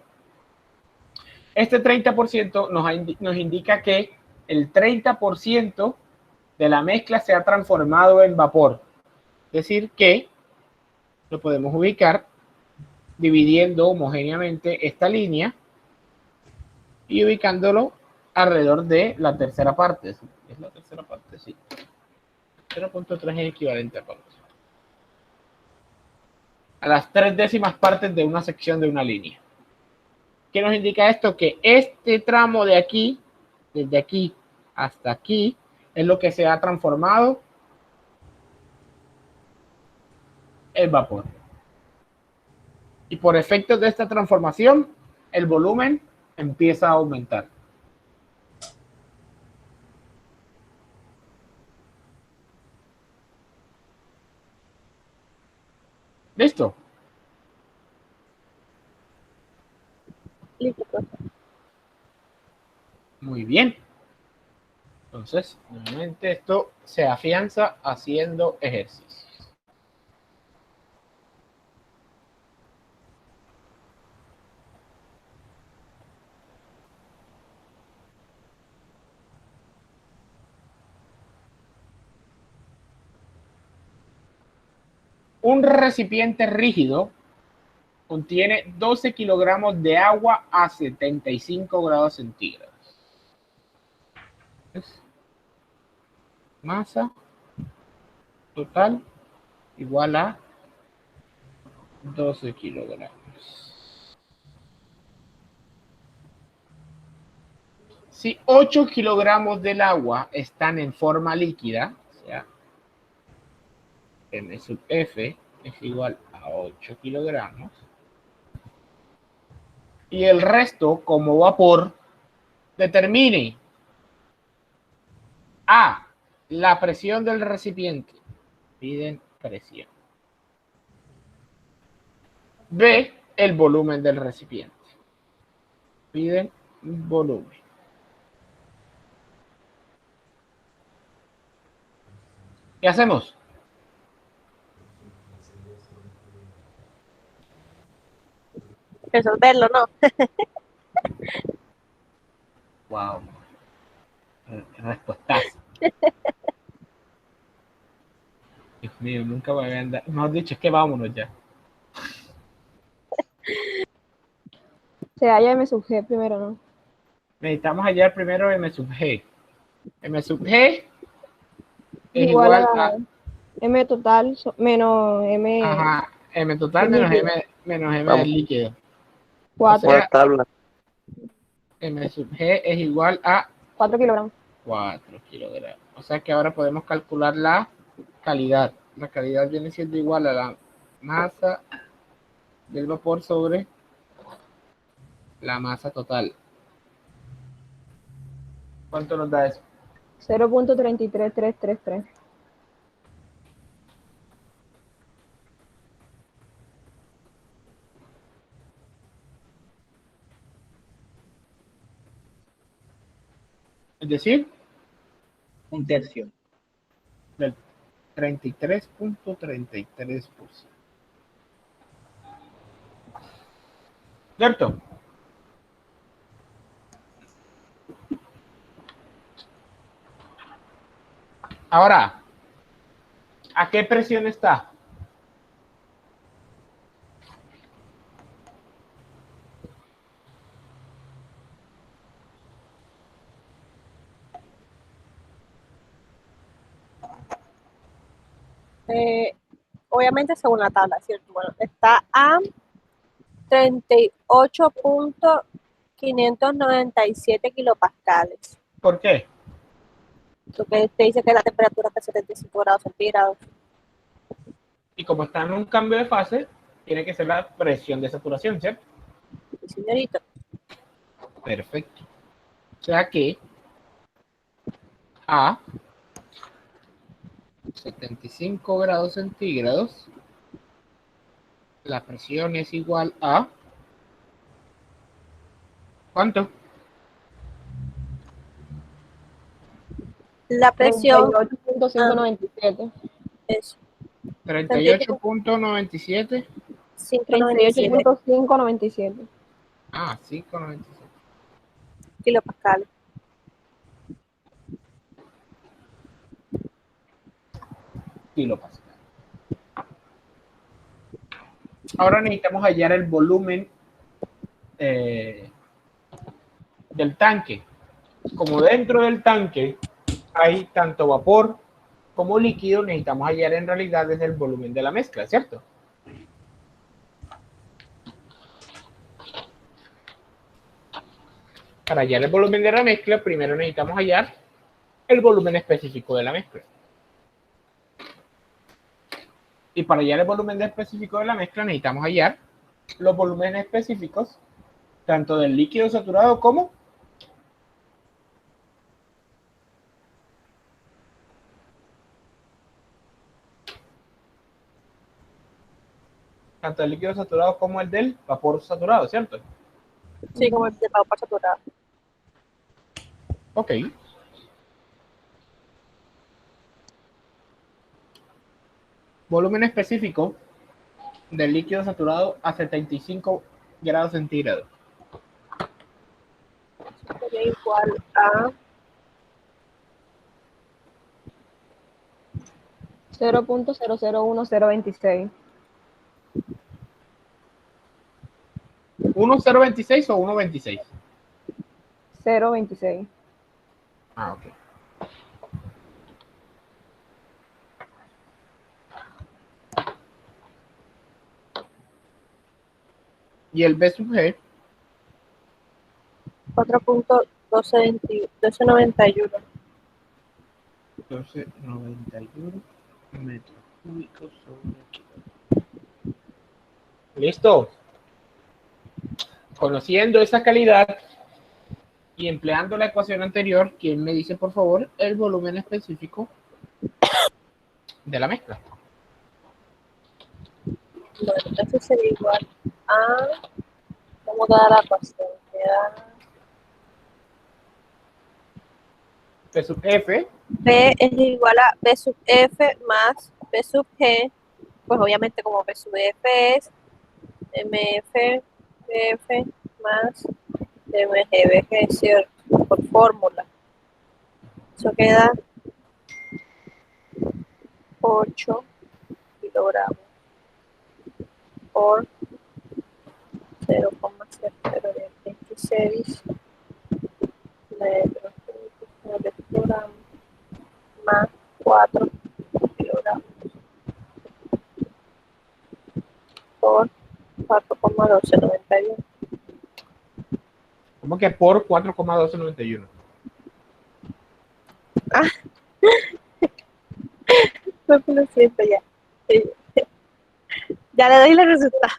Este 30% nos indica que el 30% de la mezcla se ha transformado en vapor. Es decir, que lo podemos ubicar dividiendo homogéneamente esta línea y ubicándolo alrededor de la tercera parte. ¿Es la tercera parte? Sí. 0.3 es equivalente a cuánto. A las 3/10 partes de una sección de una línea. ¿Qué nos indica esto? Que este tramo de aquí, desde aquí hasta aquí, es lo que se ha transformado en vapor. Y por efectos de esta transformación, el volumen empieza a aumentar. ¿Listo? Listo. Muy bien. Entonces, nuevamente esto se afianza haciendo ejercicio. Un recipiente rígido contiene 12 kilogramos de agua a 75 grados centígrados. Masa total igual a 12 kilogramos. Si 8 kilogramos del agua están en forma líquida, o sea, M sub F es igual a 8 kilogramos, y el resto como vapor, determine A, la presión del recipiente, piden presión. B, el volumen del recipiente, piden volumen. ¿Qué hacemos? Resolverlo, ¿no? Wow. Respuestazo. Dios mío, nunca me habían dado. Mejor dicho, es que vámonos ya. Se halla M sub G primero, ¿no? Necesitamos hallar primero M sub G. M sub G es Igual igual a M total menos M. Ajá, M total menos M del líquido. 4. O sea, Por tabla. M sub G es igual a 4 kilogramos. 4 kilogramos. O sea que ahora podemos calcular la calidad. La calidad viene siendo igual a la masa del vapor sobre la masa total. ¿Cuánto nos da eso? 0.33333. Es decir, Un tercio. del 33.33%. ¿Cierto? Ahora, ¿a qué presión está? Obviamente según la tabla, ¿cierto? Bueno, está a 38.597 kilopascales. ¿Por qué? Porque te dice que la temperatura está a 75 grados centígrados. Y como está en un cambio de fase, tiene que ser la presión de saturación, ¿cierto? Sí, señorito. Perfecto. O sea que a 75 grados centígrados, la presión es igual a... ¿Cuánto? La presión 38.597. es 38.97. 38.597. Ah, 5.97. kilopascales. Kilopascal. Ahora necesitamos hallar el volumen del tanque. Como dentro del tanque hay tanto vapor como líquido, necesitamos hallar en realidad desde el volumen de la mezcla, ¿cierto? Para hallar el volumen de la mezcla, primero necesitamos hallar el volumen específico de la mezcla. Y para hallar el volumen específico de la mezcla, necesitamos hallar los volúmenes específicos tanto del líquido saturado como el líquido saturado como el del vapor saturado, ¿cierto? Sí, como el de vapor saturado. Ok. Volumen específico del líquido saturado a 75 grados centígrados. Sería igual a 0.001026. ¿1,026 o 1,26? 0.26. Ah, ok. Y el B sub G, 4.1291. 1291 metros cúbicos sobre kilogramo. Listo. Conociendo esa calidad y empleando la ecuación anterior, ¿quién me dice, por favor, el volumen específico de la mezcla? Bueno, entonces sería igual a... ¿Cómo da la ecuación? P sub F. B es igual a B sub F más B sub G. Pues obviamente como B sub F es MF, BF más MG, BG, ¿cierto? Por fórmula. Eso queda 8 kilogramos por 0,026 metros cúbicos de kilogramo más 4 kilogramos por 4,1291. ¿Cómo que por 4,1291? Lo siento ya. Sí. Ya le doy la resultado.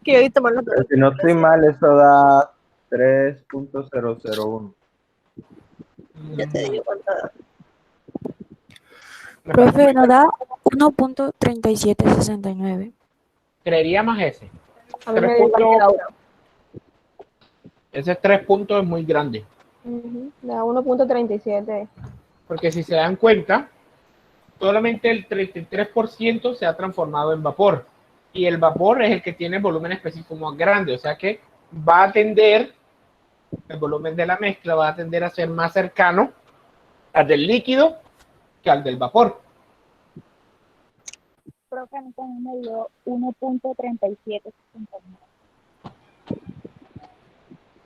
Que yo voy a tomar los Pero si no estoy mal, eso da 3.001. Ya te digo cuánto da. Profe, nos da 1.3769. Creería más ese. A mí 3 me dio igual que puntos, Laura. ese 3 puntos es muy grande. Da 1.37. Porque si se dan cuenta, solamente el 33% se ha transformado en vapor. Y el vapor es el que tiene volumen específico más grande. O sea que va a tender, el volumen de la mezcla va a tender a ser más cercano al del líquido que al del vapor. Profe, a mí también me dio 1.3769.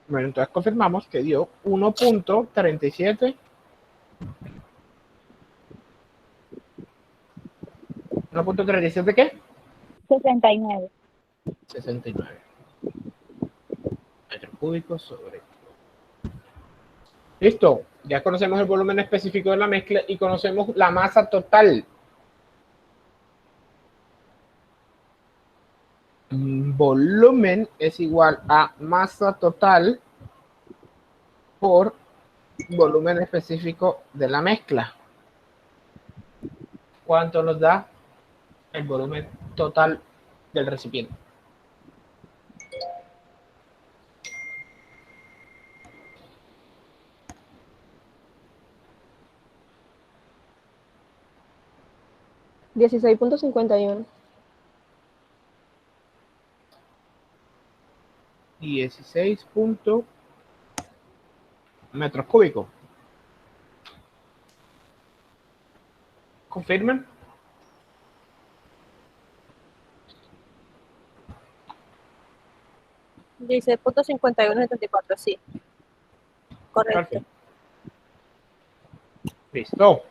Bueno, entonces confirmamos que dio 1.37. 1.37 ¿qué? 69. 69 metros cúbicos sobre. Listo, ya conocemos el volumen específico de la mezcla y conocemos la masa total. Volumen es igual a masa total por volumen específico de la mezcla. ¿Cuánto nos da el volumen total del recipiente? $16.51. 16 metros cúbicos. ¿Confirman? Dice .5174, sí. Correcto. Perfecto. Listo.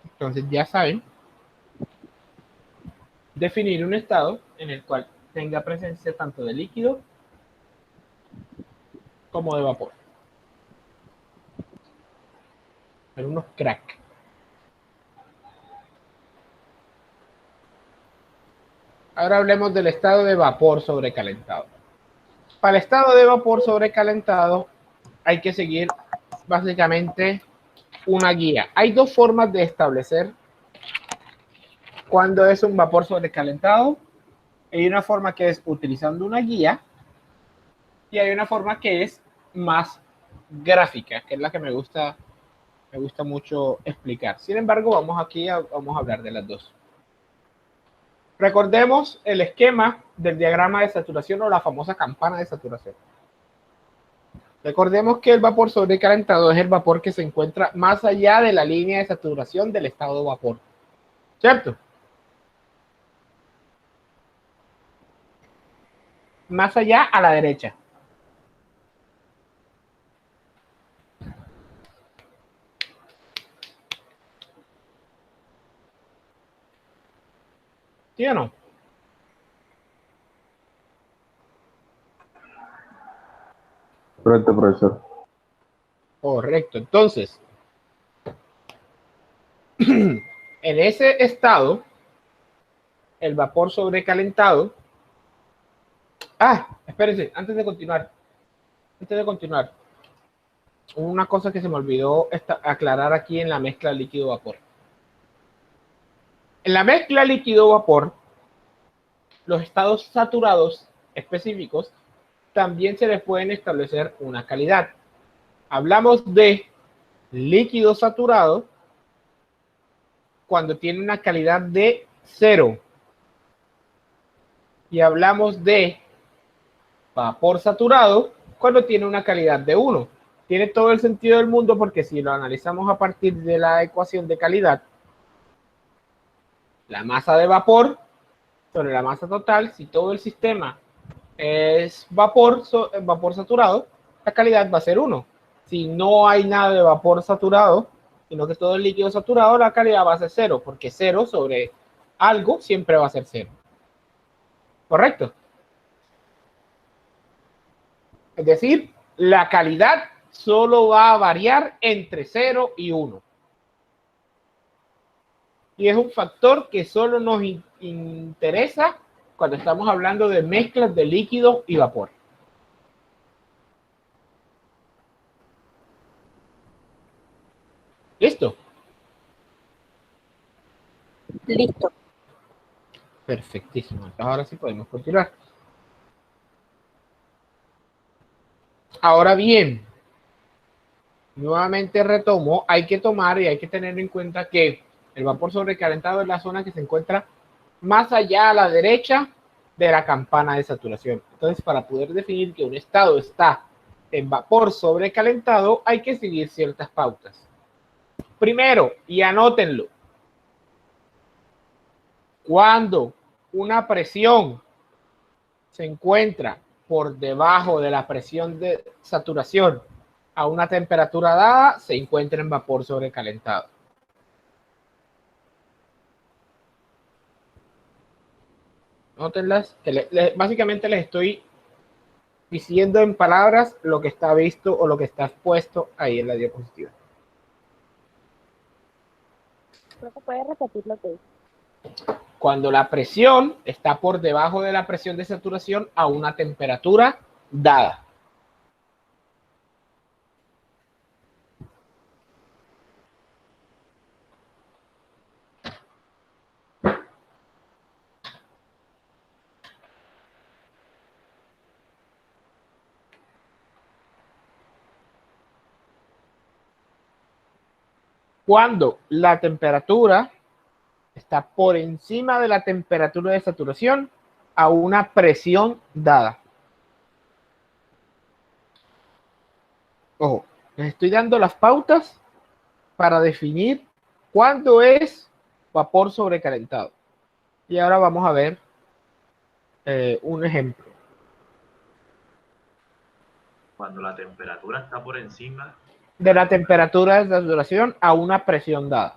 Entonces ya saben definir un estado en el cual tenga presencia tanto de líquido como de vapor. Pero unos crack. Ahora hablemos del estado de vapor sobrecalentado. Para el estado de vapor sobrecalentado hay que seguir básicamente una guía. Hay dos formas de establecer cuándo es un vapor sobrecalentado. Hay una forma que es utilizando una guía y hay una forma que es más gráfica, que es la que me gusta mucho explicar. Sin embargo, vamos a hablar de las dos. Recordemos el esquema del diagrama de saturación o la famosa campana de saturación. Recordemos que el vapor sobrecalentado es el vapor que se encuentra más allá de la línea de saturación del estado de vapor. ¿Cierto? Más allá a la derecha. ¿Sí o no? Correcto, profesor. Correcto. Entonces, en ese estado, el vapor sobrecalentado. Espérense, antes de continuar. Una cosa que se me olvidó aclarar aquí en la mezcla líquido-vapor. En la mezcla líquido-vapor, los estados saturados específicos también se les pueden establecer una calidad. Hablamos de líquido saturado cuando tiene una calidad de 0. Y hablamos de vapor saturado cuando tiene una calidad de 1. Tiene todo el sentido del mundo porque si lo analizamos a partir de la ecuación de calidad, la masa de vapor sobre la masa total, si todo el sistema es vapor saturado, la calidad va a ser 1. Si no hay nada de vapor saturado, sino que todo el líquido saturado, la calidad va a ser 0, porque 0 sobre algo siempre va a ser 0. ¿Correcto? Es decir, la calidad solo va a variar entre 0 y 1. Y es un factor que solo nos interesa cuando estamos hablando de mezclas de líquido y vapor. ¿Listo? Listo. Perfectísimo. Entonces ahora sí podemos continuar. Ahora bien, nuevamente retomo, hay que tomar y hay que tener en cuenta que el vapor sobrecalentado es la zona que se encuentra más allá a la derecha de la campana de saturación. Entonces, para poder definir que un estado está en vapor sobrecalentado, hay que seguir ciertas pautas. Primero, y anótenlo, cuando una presión se encuentra por debajo de la presión de saturación a una temperatura dada, se encuentra en vapor sobrecalentado. Nótenlas, que básicamente les estoy diciendo en palabras lo que está visto o lo que está expuesto ahí en la diapositiva. Creo que puedes repetir lo que dice. Cuando la presión está por debajo de la presión de saturación a una temperatura dada. Cuando la temperatura está por encima de la temperatura de saturación a una presión dada. Ojo, les estoy dando las pautas para definir cuándo es vapor sobrecalentado. Y ahora vamos a ver un ejemplo. Cuando la temperatura está por encima de la temperatura de saturación a una presión dada.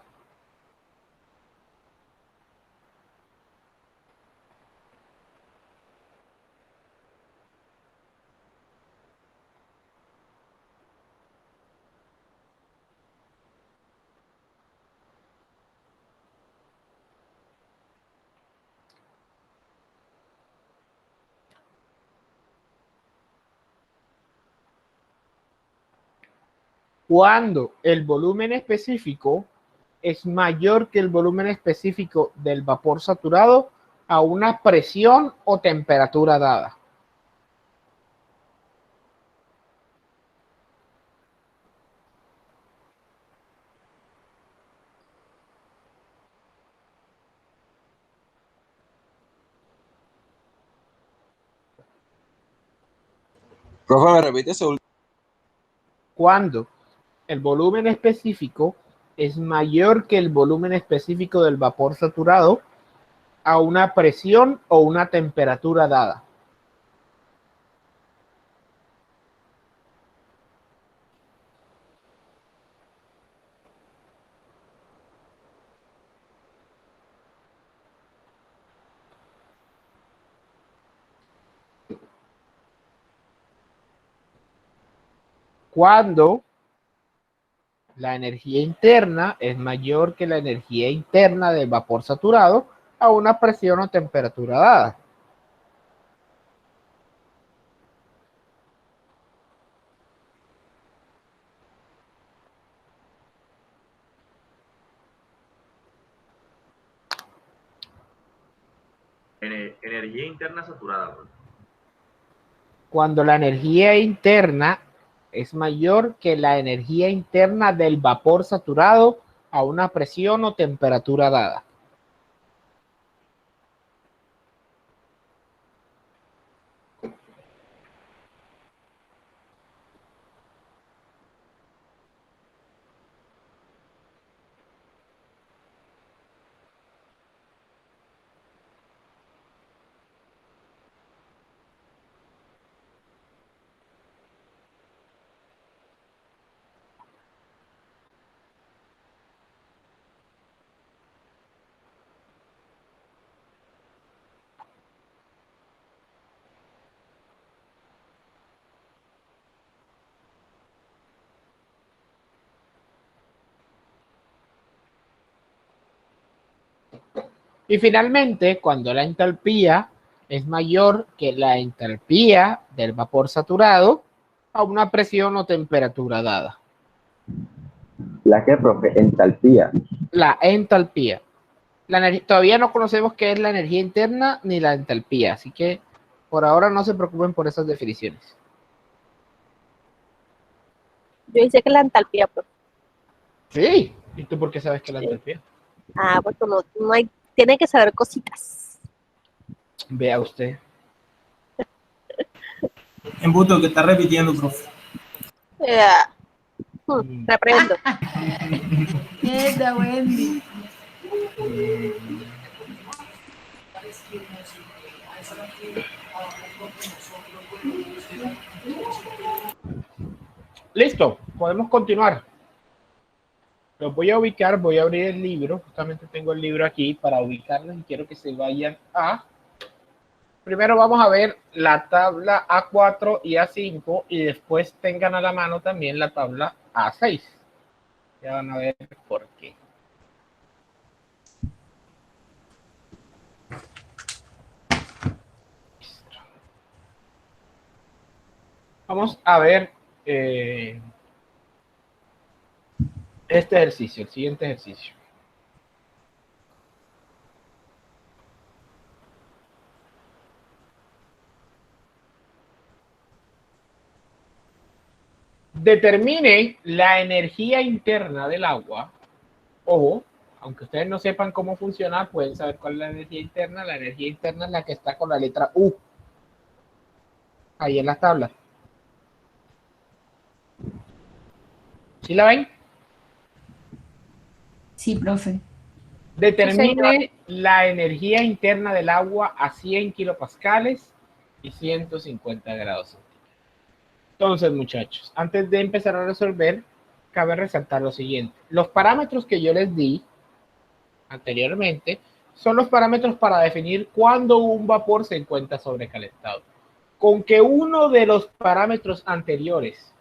Cuando el volumen específico es mayor que el volumen específico del vapor saturado a una presión o temperatura dada. Profe, ¿me repite ese último? Cuando el volumen específico es mayor que el volumen específico del vapor saturado a una presión o una temperatura dada. Cuando la energía interna es mayor que la energía interna del vapor saturado a una presión o temperatura dada. energía interna saturada. Cuando la energía interna es mayor que la energía interna del vapor saturado a una presión o temperatura dada. Y finalmente, cuando la entalpía es mayor que la entalpía del vapor saturado a una presión o temperatura dada. ¿La que, profe? Entalpía. La entalpía. Todavía no conocemos qué es la energía interna ni la entalpía, así que por ahora no se preocupen por esas definiciones. Yo hice que la entalpía, pues. Sí. ¿Y tú por qué sabes que la entalpía? Ah, pues no hay, tiene que saber cositas. Vea usted. Embuto, que está repitiendo, profe. Reprendo. Mierda, Wendy. Listo, podemos continuar. Los voy a ubicar, voy a abrir el libro. Justamente tengo el libro aquí para ubicarlos y quiero que se vayan a... Primero vamos a ver la tabla A4 y A5 y después tengan a la mano también la tabla A6. Ya van a ver por qué. Vamos a ver este ejercicio, el siguiente ejercicio. Determine la energía interna del agua. Ojo, aunque ustedes no sepan cómo funciona, pueden saber cuál es la energía interna. La energía interna es la que está con la letra U. Ahí en la tabla. ¿Sí la ven? Sí, profe. Determine la energía interna del agua a 100 kilopascales y 150 grados centígrados. Entonces, muchachos, antes de empezar a resolver, cabe resaltar lo siguiente. Los parámetros que yo les di anteriormente son los parámetros para definir cuándo un vapor se encuentra sobrecalentado. Con que uno de los parámetros anteriores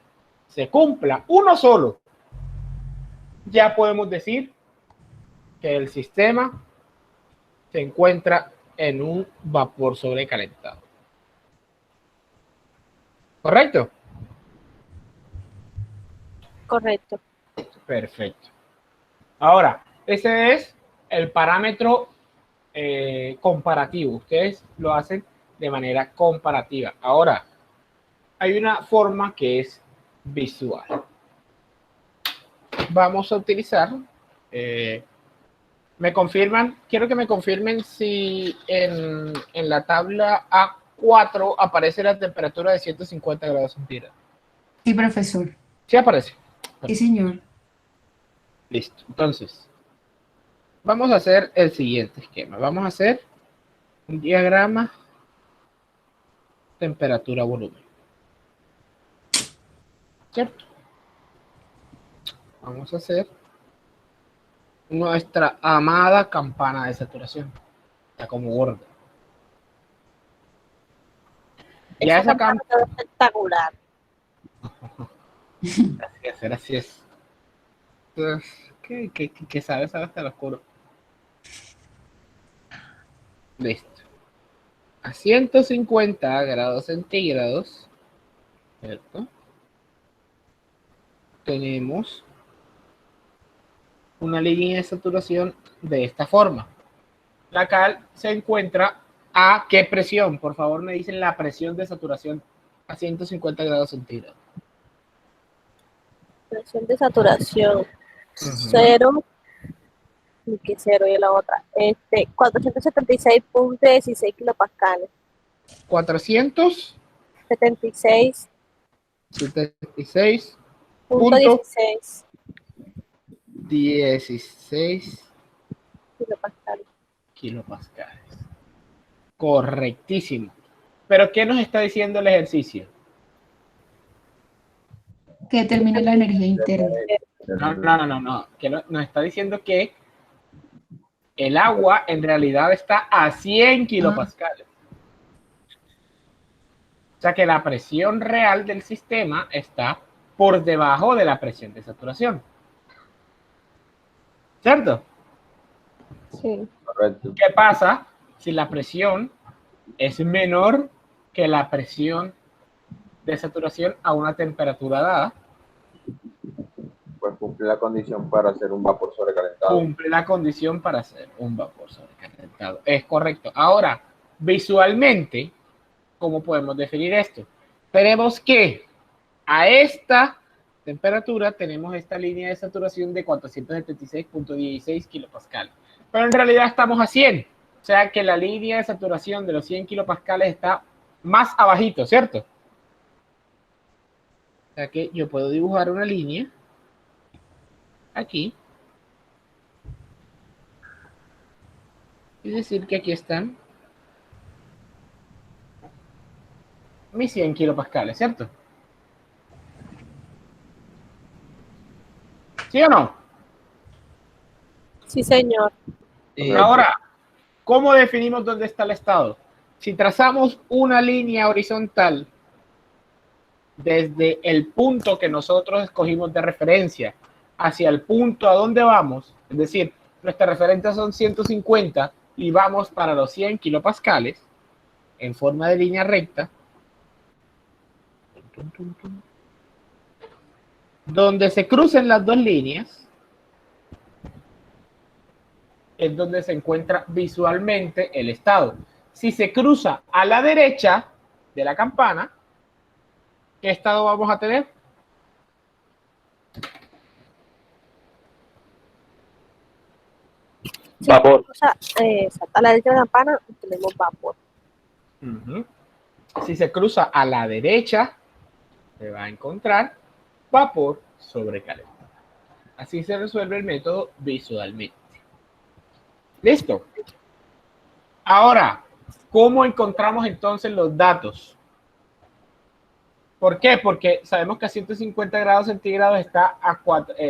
se cumpla, uno solo, ya podemos decir que el sistema se encuentra en un vapor sobrecalentado. ¿Correcto? Correcto. Perfecto. Ahora, ese es el parámetro comparativo. Ustedes lo hacen de manera comparativa. Ahora, hay una forma que es visual. Vamos a utilizar... ¿me confirman? Quiero que me confirmen si en la tabla A4 aparece la temperatura de 150 grados centígrados. Sí, profesor. ¿Sí aparece? Sí, señor. Listo. Entonces, vamos a hacer el siguiente esquema. Vamos a hacer un diagrama temperatura-volumen. ¿Cierto? Vamos a hacer nuestra amada campana de saturación. Está como gorda. Ya esa campana es espectacular. Así es. ¿Qué sabes hasta el oscuro? Listo. A 150 grados centígrados, ¿cierto? Tenemos una línea de saturación de esta forma. La cal se encuentra a ¿qué presión? Por favor, me dicen la presión de saturación a 150 grados centígrados. Presión de saturación. 0. ¿Y qué 0? Y la otra. 476.16 kilopascales. 476. 16 kilopascales. Correctísimo. Pero ¿qué nos está diciendo el ejercicio? Que determine la energía interna. No. Que nos está diciendo que el agua en realidad está a 100 kilopascales. O sea que la presión real del sistema está por debajo de la presión de saturación. ¿Cierto? Sí. Correcto. ¿Qué pasa si la presión es menor que la presión de saturación a una temperatura dada? Pues cumple la condición para hacer un vapor sobrecalentado. Cumple la condición para hacer un vapor sobrecalentado. Es correcto. Ahora, visualmente, ¿cómo podemos definir esto? Tenemos que a esta temperatura tenemos esta línea de saturación de 476.16 kilopascales. Pero en realidad estamos a 100. O sea que la línea de saturación de los 100 kilopascales está más abajito, ¿cierto? O sea que yo puedo dibujar una línea aquí y decir que aquí están mis 100 kilopascales, ¿cierto? ¿Sí o no? Sí, señor. Ahora, ¿cómo definimos dónde está el estado? Si trazamos una línea horizontal desde el punto que nosotros escogimos de referencia hacia el punto a donde vamos, es decir, nuestra referencia son 150 y vamos para los 100 kilopascales en forma de línea recta, donde se crucen las dos líneas, es donde se encuentra visualmente el estado. Si se cruza a la derecha de la campana, ¿qué estado vamos a tener? Vapor. O sea, a la derecha de la campana tenemos vapor. Si se cruza a la derecha, se va a encontrar vapor sobrecalentado. Así se resuelve el método visualmente. ¿Listo? Ahora, ¿cómo encontramos entonces los datos? ¿Por qué? Porque sabemos que a 150 grados centígrados está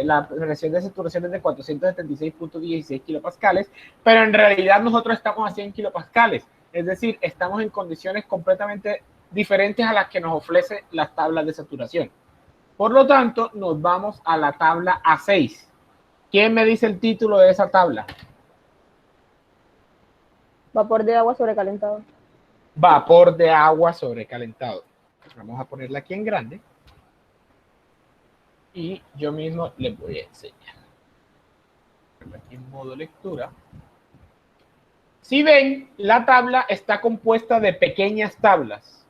la presión de saturación es de 476.16 kilopascales, pero en realidad nosotros estamos a 100 kilopascales. Es decir, estamos en condiciones completamente diferentes a las que nos ofrecen las tablas de saturación. Por lo tanto, nos vamos a la tabla A6. ¿Quién me dice el título de esa tabla? Vapor de agua sobrecalentado. Vapor de agua sobrecalentado. Vamos a ponerla aquí en grande. Y yo mismo les voy a enseñar. Aquí en modo lectura. Si ven, la tabla está compuesta de pequeñas tablas,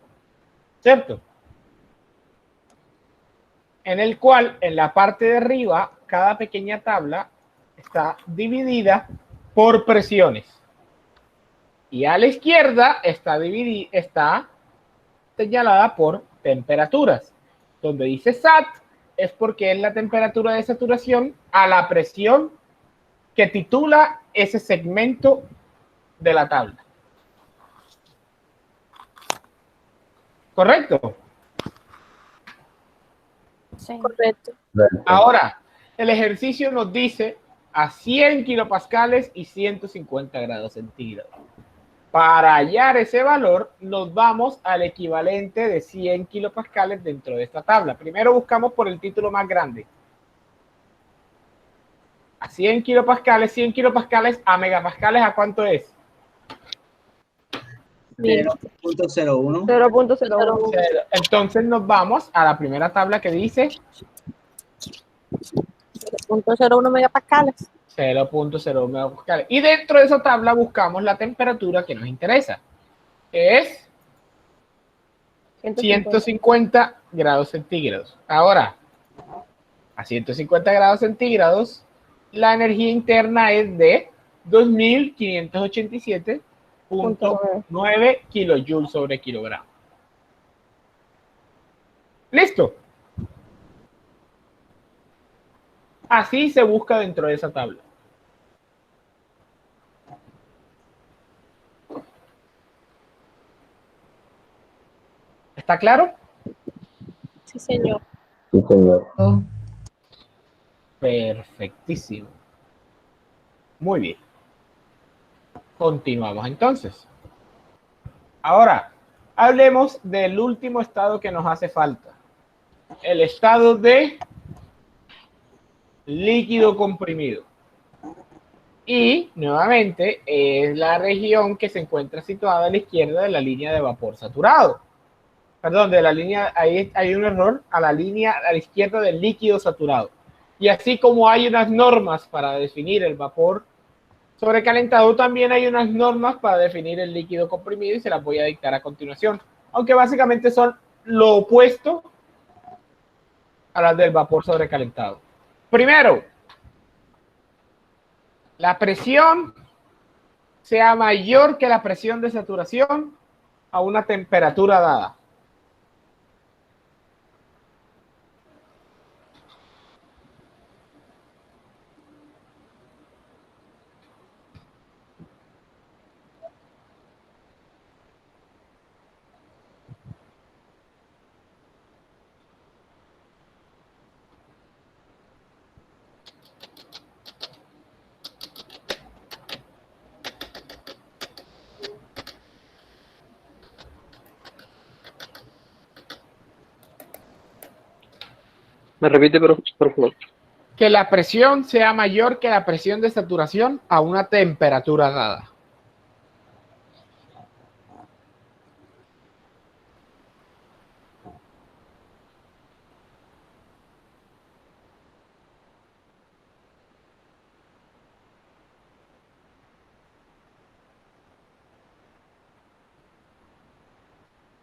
¿cierto? En el cual, en la parte de arriba, cada pequeña tabla está dividida por presiones. Y a la izquierda está señalada por temperaturas. Donde dice SAT es porque es la temperatura de saturación a la presión que titula ese segmento de la tabla. ¿Correcto? Sí. Correcto. Ahora, el ejercicio nos dice a 100 kilopascales y 150 grados centígrados. Para hallar ese valor, nos vamos al equivalente de 100 kilopascales dentro de esta tabla. Primero buscamos por el título más grande. A 100 kilopascales a megapascales, ¿a cuánto es? 0.01. 0.01. Entonces nos vamos a la primera tabla que dice 0.01 megapascales. 0.01 megapascales. Y dentro de esa tabla buscamos la temperatura que nos interesa, que es 150 grados centígrados. Ahora, a 150 grados centígrados, la energía interna es de 2587.9 kilojoules sobre kilogramo. ¿Listo? Así se busca dentro de esa tabla. ¿Está claro? Sí, señor. Sí, señor. Perfectísimo. Muy bien. Continuamos entonces. Ahora, hablemos del último estado que nos hace falta. El estado de líquido comprimido. Y nuevamente es la región que se encuentra situada a la izquierda de la línea de vapor saturado. Perdón, de la línea, ahí hay un error, a la línea a la izquierda del líquido saturado. Y así como hay unas normas para definir el vapor sobrecalentado, también hay unas normas para definir el líquido comprimido y se las voy a dictar a continuación. Aunque básicamente son lo opuesto a las del vapor sobrecalentado. Primero, la presión sea mayor que la presión de saturación a una temperatura dada. Me repite, por favor. Que la presión sea mayor que la presión de saturación a una temperatura dada.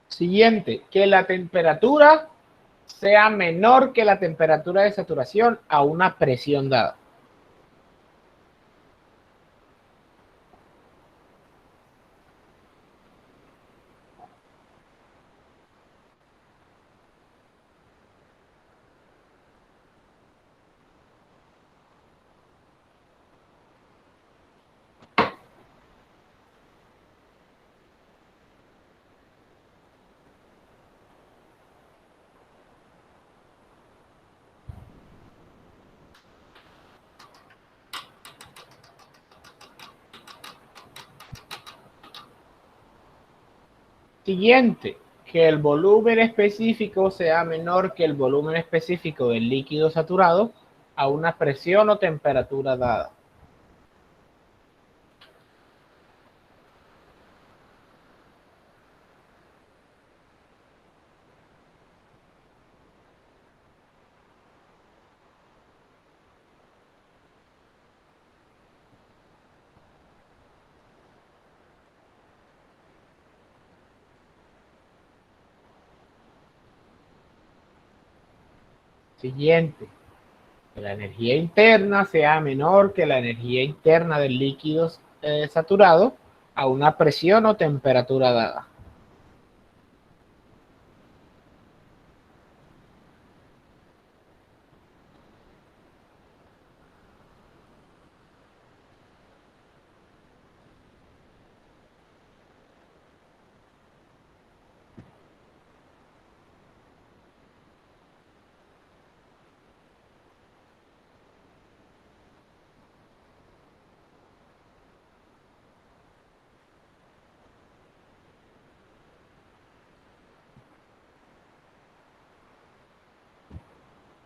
Siguiente, que la temperatura sea menor que la temperatura de saturación a una presión dada. Siguiente, que el volumen específico sea menor que el volumen específico del líquido saturado a una presión o temperatura dada. Siguiente, que la energía interna sea menor que la energía interna del líquido saturado a una presión o temperatura dada.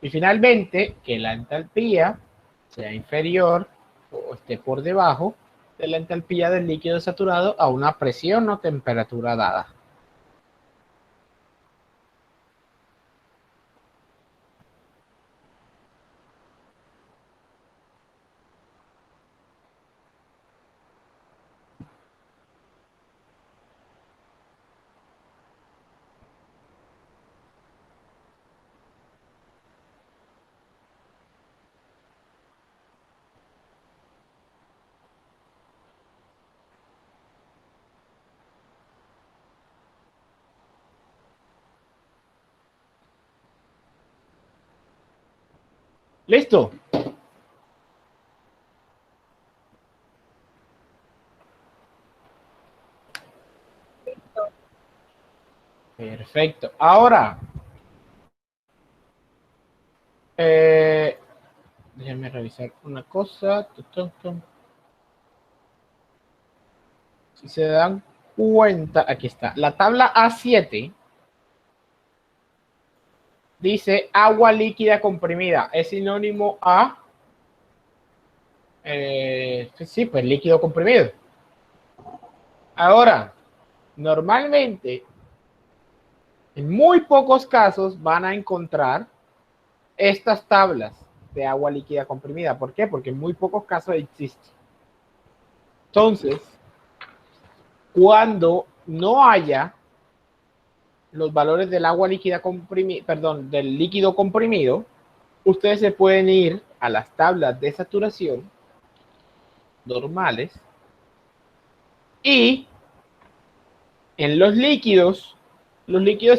Y finalmente, que la entalpía sea inferior o esté por debajo de la entalpía del líquido saturado a una presión o temperatura dada. ¿Listo? Perfecto. Ahora, déjenme revisar una cosa. Si se dan cuenta, aquí está. La tabla A7 dice agua líquida comprimida. Es sinónimo a Sí, pues líquido comprimido. Ahora, normalmente, en muy pocos casos van a encontrar estas tablas de agua líquida comprimida. ¿Por qué? Porque en muy pocos casos existe. Entonces, cuando no haya los valores del agua líquida comprimida, perdón, del líquido comprimido, ustedes se pueden ir a las tablas de saturación normales y en los líquidos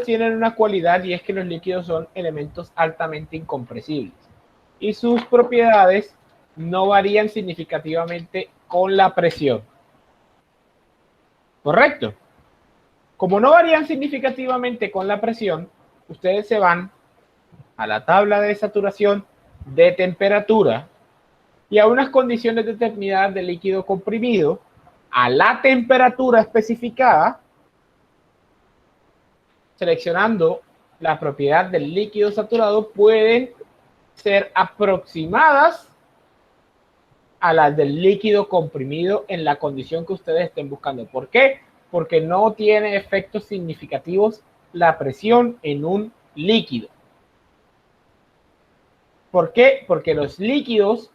tienen una cualidad y es que los líquidos son elementos altamente incompresibles y sus propiedades no varían significativamente con la presión. ¿Correcto? Como no varían significativamente con la presión, ustedes se van a la tabla de saturación de temperatura y a unas condiciones determinadas de líquido comprimido, a la temperatura especificada, seleccionando la propiedad del líquido saturado, pueden ser aproximadas a las del líquido comprimido en la condición que ustedes estén buscando. ¿Por qué? Porque no tiene efectos significativos la presión en un líquido. ¿Por qué? Porque los líquidos,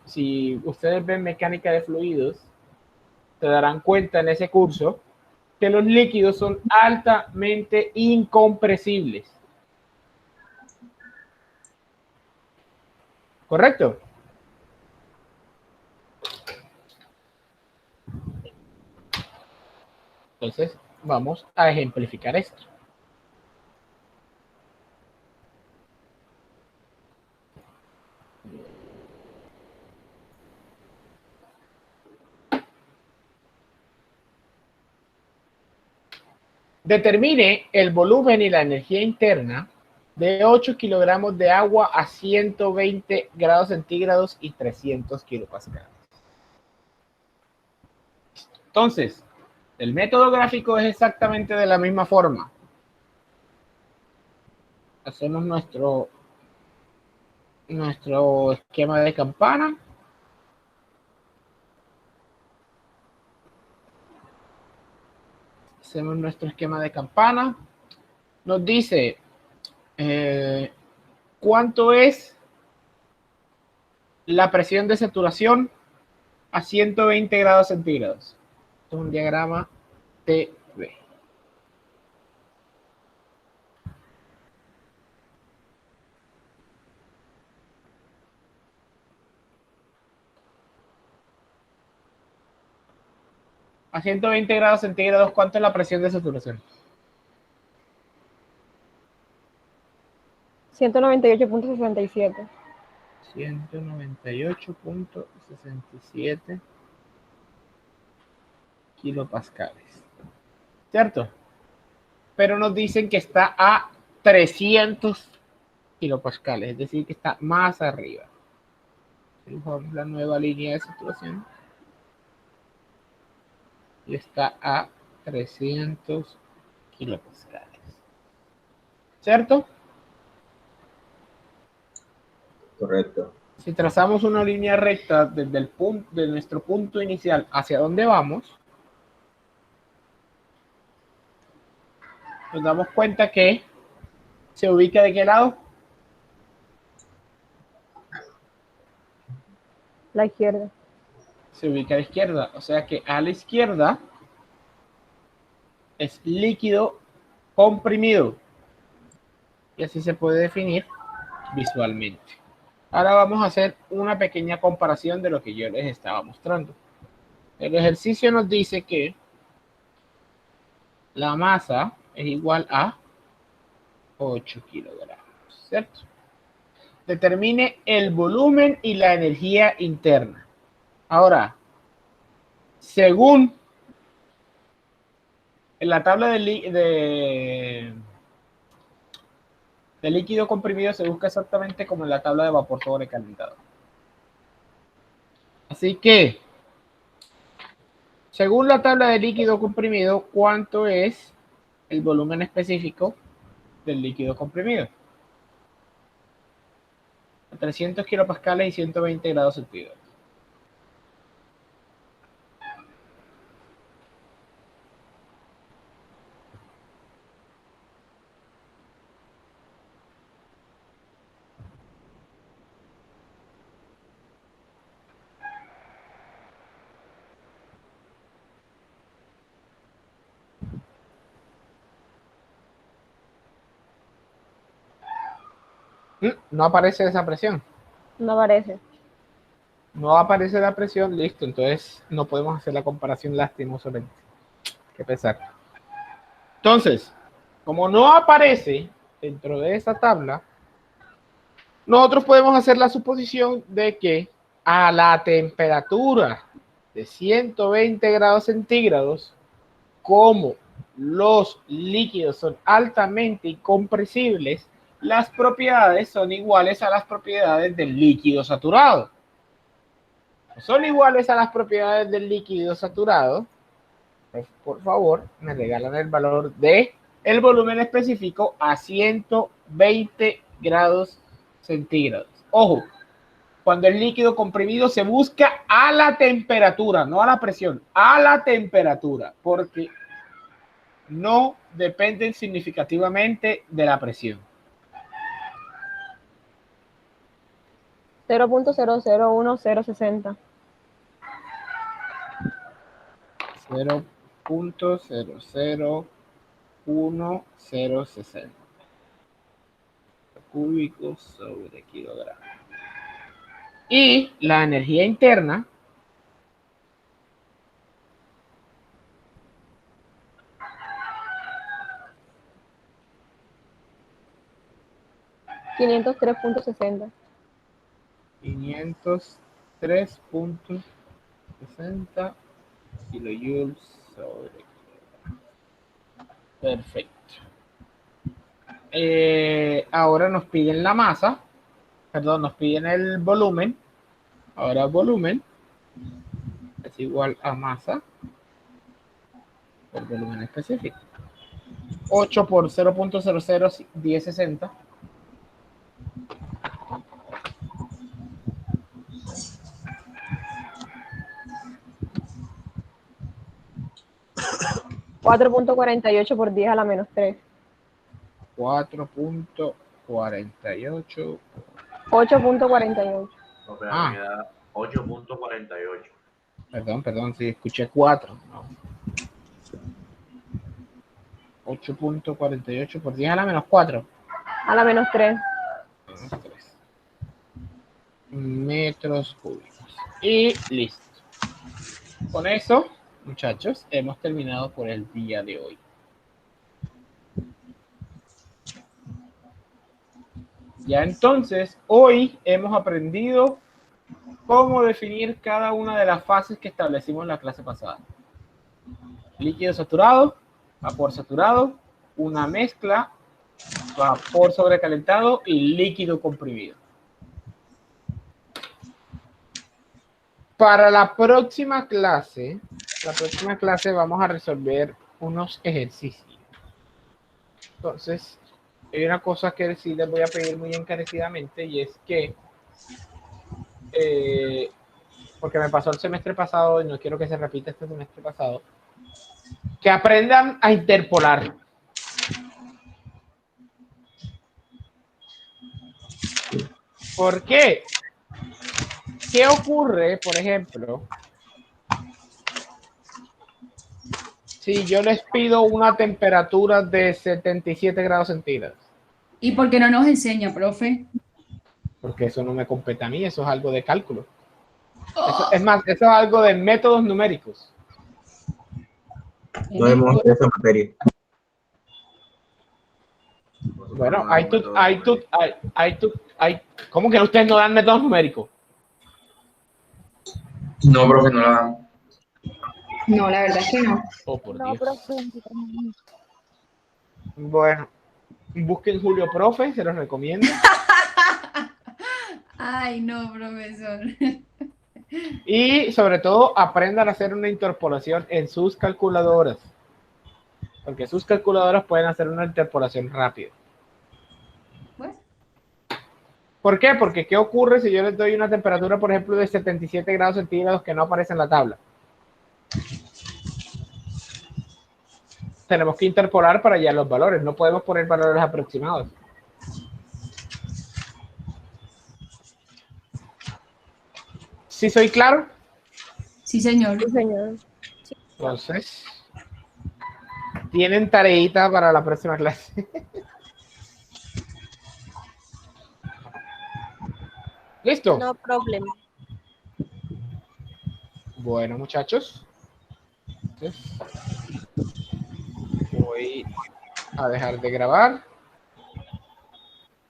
si ustedes ven mecánica de fluidos, se darán cuenta en ese curso que los líquidos son altamente incompresibles. ¿Correcto? Entonces, vamos a ejemplificar esto. Determine el volumen y la energía interna de 8 kilogramos de agua a 120 grados centígrados y 300 kilopascales. Entonces, el método gráfico es exactamente de la misma forma. Hacemos nuestro esquema de campana. Hacemos nuestro esquema de campana. Nos dice cuánto es la presión de saturación a 120 grados centígrados. Esto es un diagrama TV. A 120 grados centígrados, ¿cuánto es la presión de saturación? 198.67. 198.67 kilopascales. ¿Cierto? Pero nos dicen que está a 300 kilopascales, es decir, que está más arriba. Dibujamos la nueva línea de saturación. Y está a 300 kilopascales. ¿Cierto? Correcto. Si trazamos una línea recta desde el punto, de nuestro punto inicial hacia donde vamos, nos damos cuenta que se ubica ¿de qué lado? La izquierda. Se ubica a la izquierda, o sea que a la izquierda es líquido comprimido y así se puede definir visualmente. Ahora vamos a hacer una pequeña comparación de lo que yo les estaba mostrando. El ejercicio nos dice que la masa es igual a 8 kilogramos, ¿cierto? Determine el volumen y la energía interna. Ahora, según en la tabla de líquido comprimido se busca exactamente como en la tabla de vapor sobrecalentado. Así que, según la tabla de líquido comprimido, ¿cuánto es el volumen específico del líquido comprimido? 300 kilopascales y 120 grados centígrados. No aparece esa presión. No aparece. No aparece la presión, listo. Entonces no podemos hacer la comparación lastimosamente. Qué pesar. Entonces, como no aparece dentro de esa tabla, nosotros podemos hacer la suposición de que a la temperatura de 120 grados centígrados, como los líquidos son altamente incompresibles, las propiedades son iguales a las propiedades del líquido saturado. Son iguales a las propiedades del líquido saturado. Pues, por favor, me regalan el valor de el volumen específico a 120 grados centígrados. Ojo, cuando el líquido comprimido se busca a la temperatura, no a la presión, a la temperatura, porque no dependen significativamente de la presión. 0.001060. 0.001060 cúbicos sobre kilogramo. Y la energía interna $503.60. 503.60 kilojoules sobre kilogramo. Perfecto. Ahora nos piden la masa, perdón, nos piden el volumen. Ahora volumen es igual a masa por volumen específico. 8 por 0.001060. $4.48 por 10 a la menos 3. 4.48. 8.48. No, pero me da 8.48. Perdón, sí, escuché 4. No. 8.48 por 10 a la menos 4. A la menos 3. Metros cúbicos. Y listo. Con eso, muchachos, hemos terminado por el día de hoy. Ya entonces, hoy hemos aprendido cómo definir cada una de las fases que establecimos en la clase pasada. Líquido saturado, vapor saturado, una mezcla, vapor sobrecalentado y líquido comprimido. Para la próxima clase vamos a resolver unos ejercicios. Entonces, hay una cosa que sí les voy a pedir muy encarecidamente y es que, porque me pasó el semestre pasado y no quiero que se repita este semestre pasado, que aprendan a interpolar. ¿Por qué? ¿Qué ocurre, por ejemplo, si yo les pido una temperatura de 77 grados centígrados? ¿Y por qué no nos enseña, profe? Porque eso no me compete a mí, eso es algo de cálculo. Eso, es más, eso es algo de métodos numéricos. No vemos esa materia. Bueno, ¿cómo que ustedes no dan métodos numéricos? No, profe, no la damos. No, la verdad es que no. Oh, por No, Dios. profe. Bueno, busquen Julio Profe, se los recomiendo. Ay, no, profesor. Y sobre todo, aprendan a hacer una interpolación en sus calculadoras. Porque sus calculadoras pueden hacer una interpolación rápida. Bueno. ¿Por qué? Porque ¿qué ocurre si yo les doy una temperatura, por ejemplo, de 77 grados centígrados que no aparece en la tabla? Tenemos que interpolar para hallar los valores. No podemos poner valores aproximados. ¿Sí soy claro? Sí, señor. Sí, señor. Entonces, tienen tareita para la próxima clase. ¿Listo? No problem. Bueno, muchachos. Entonces, voy a dejar de grabar.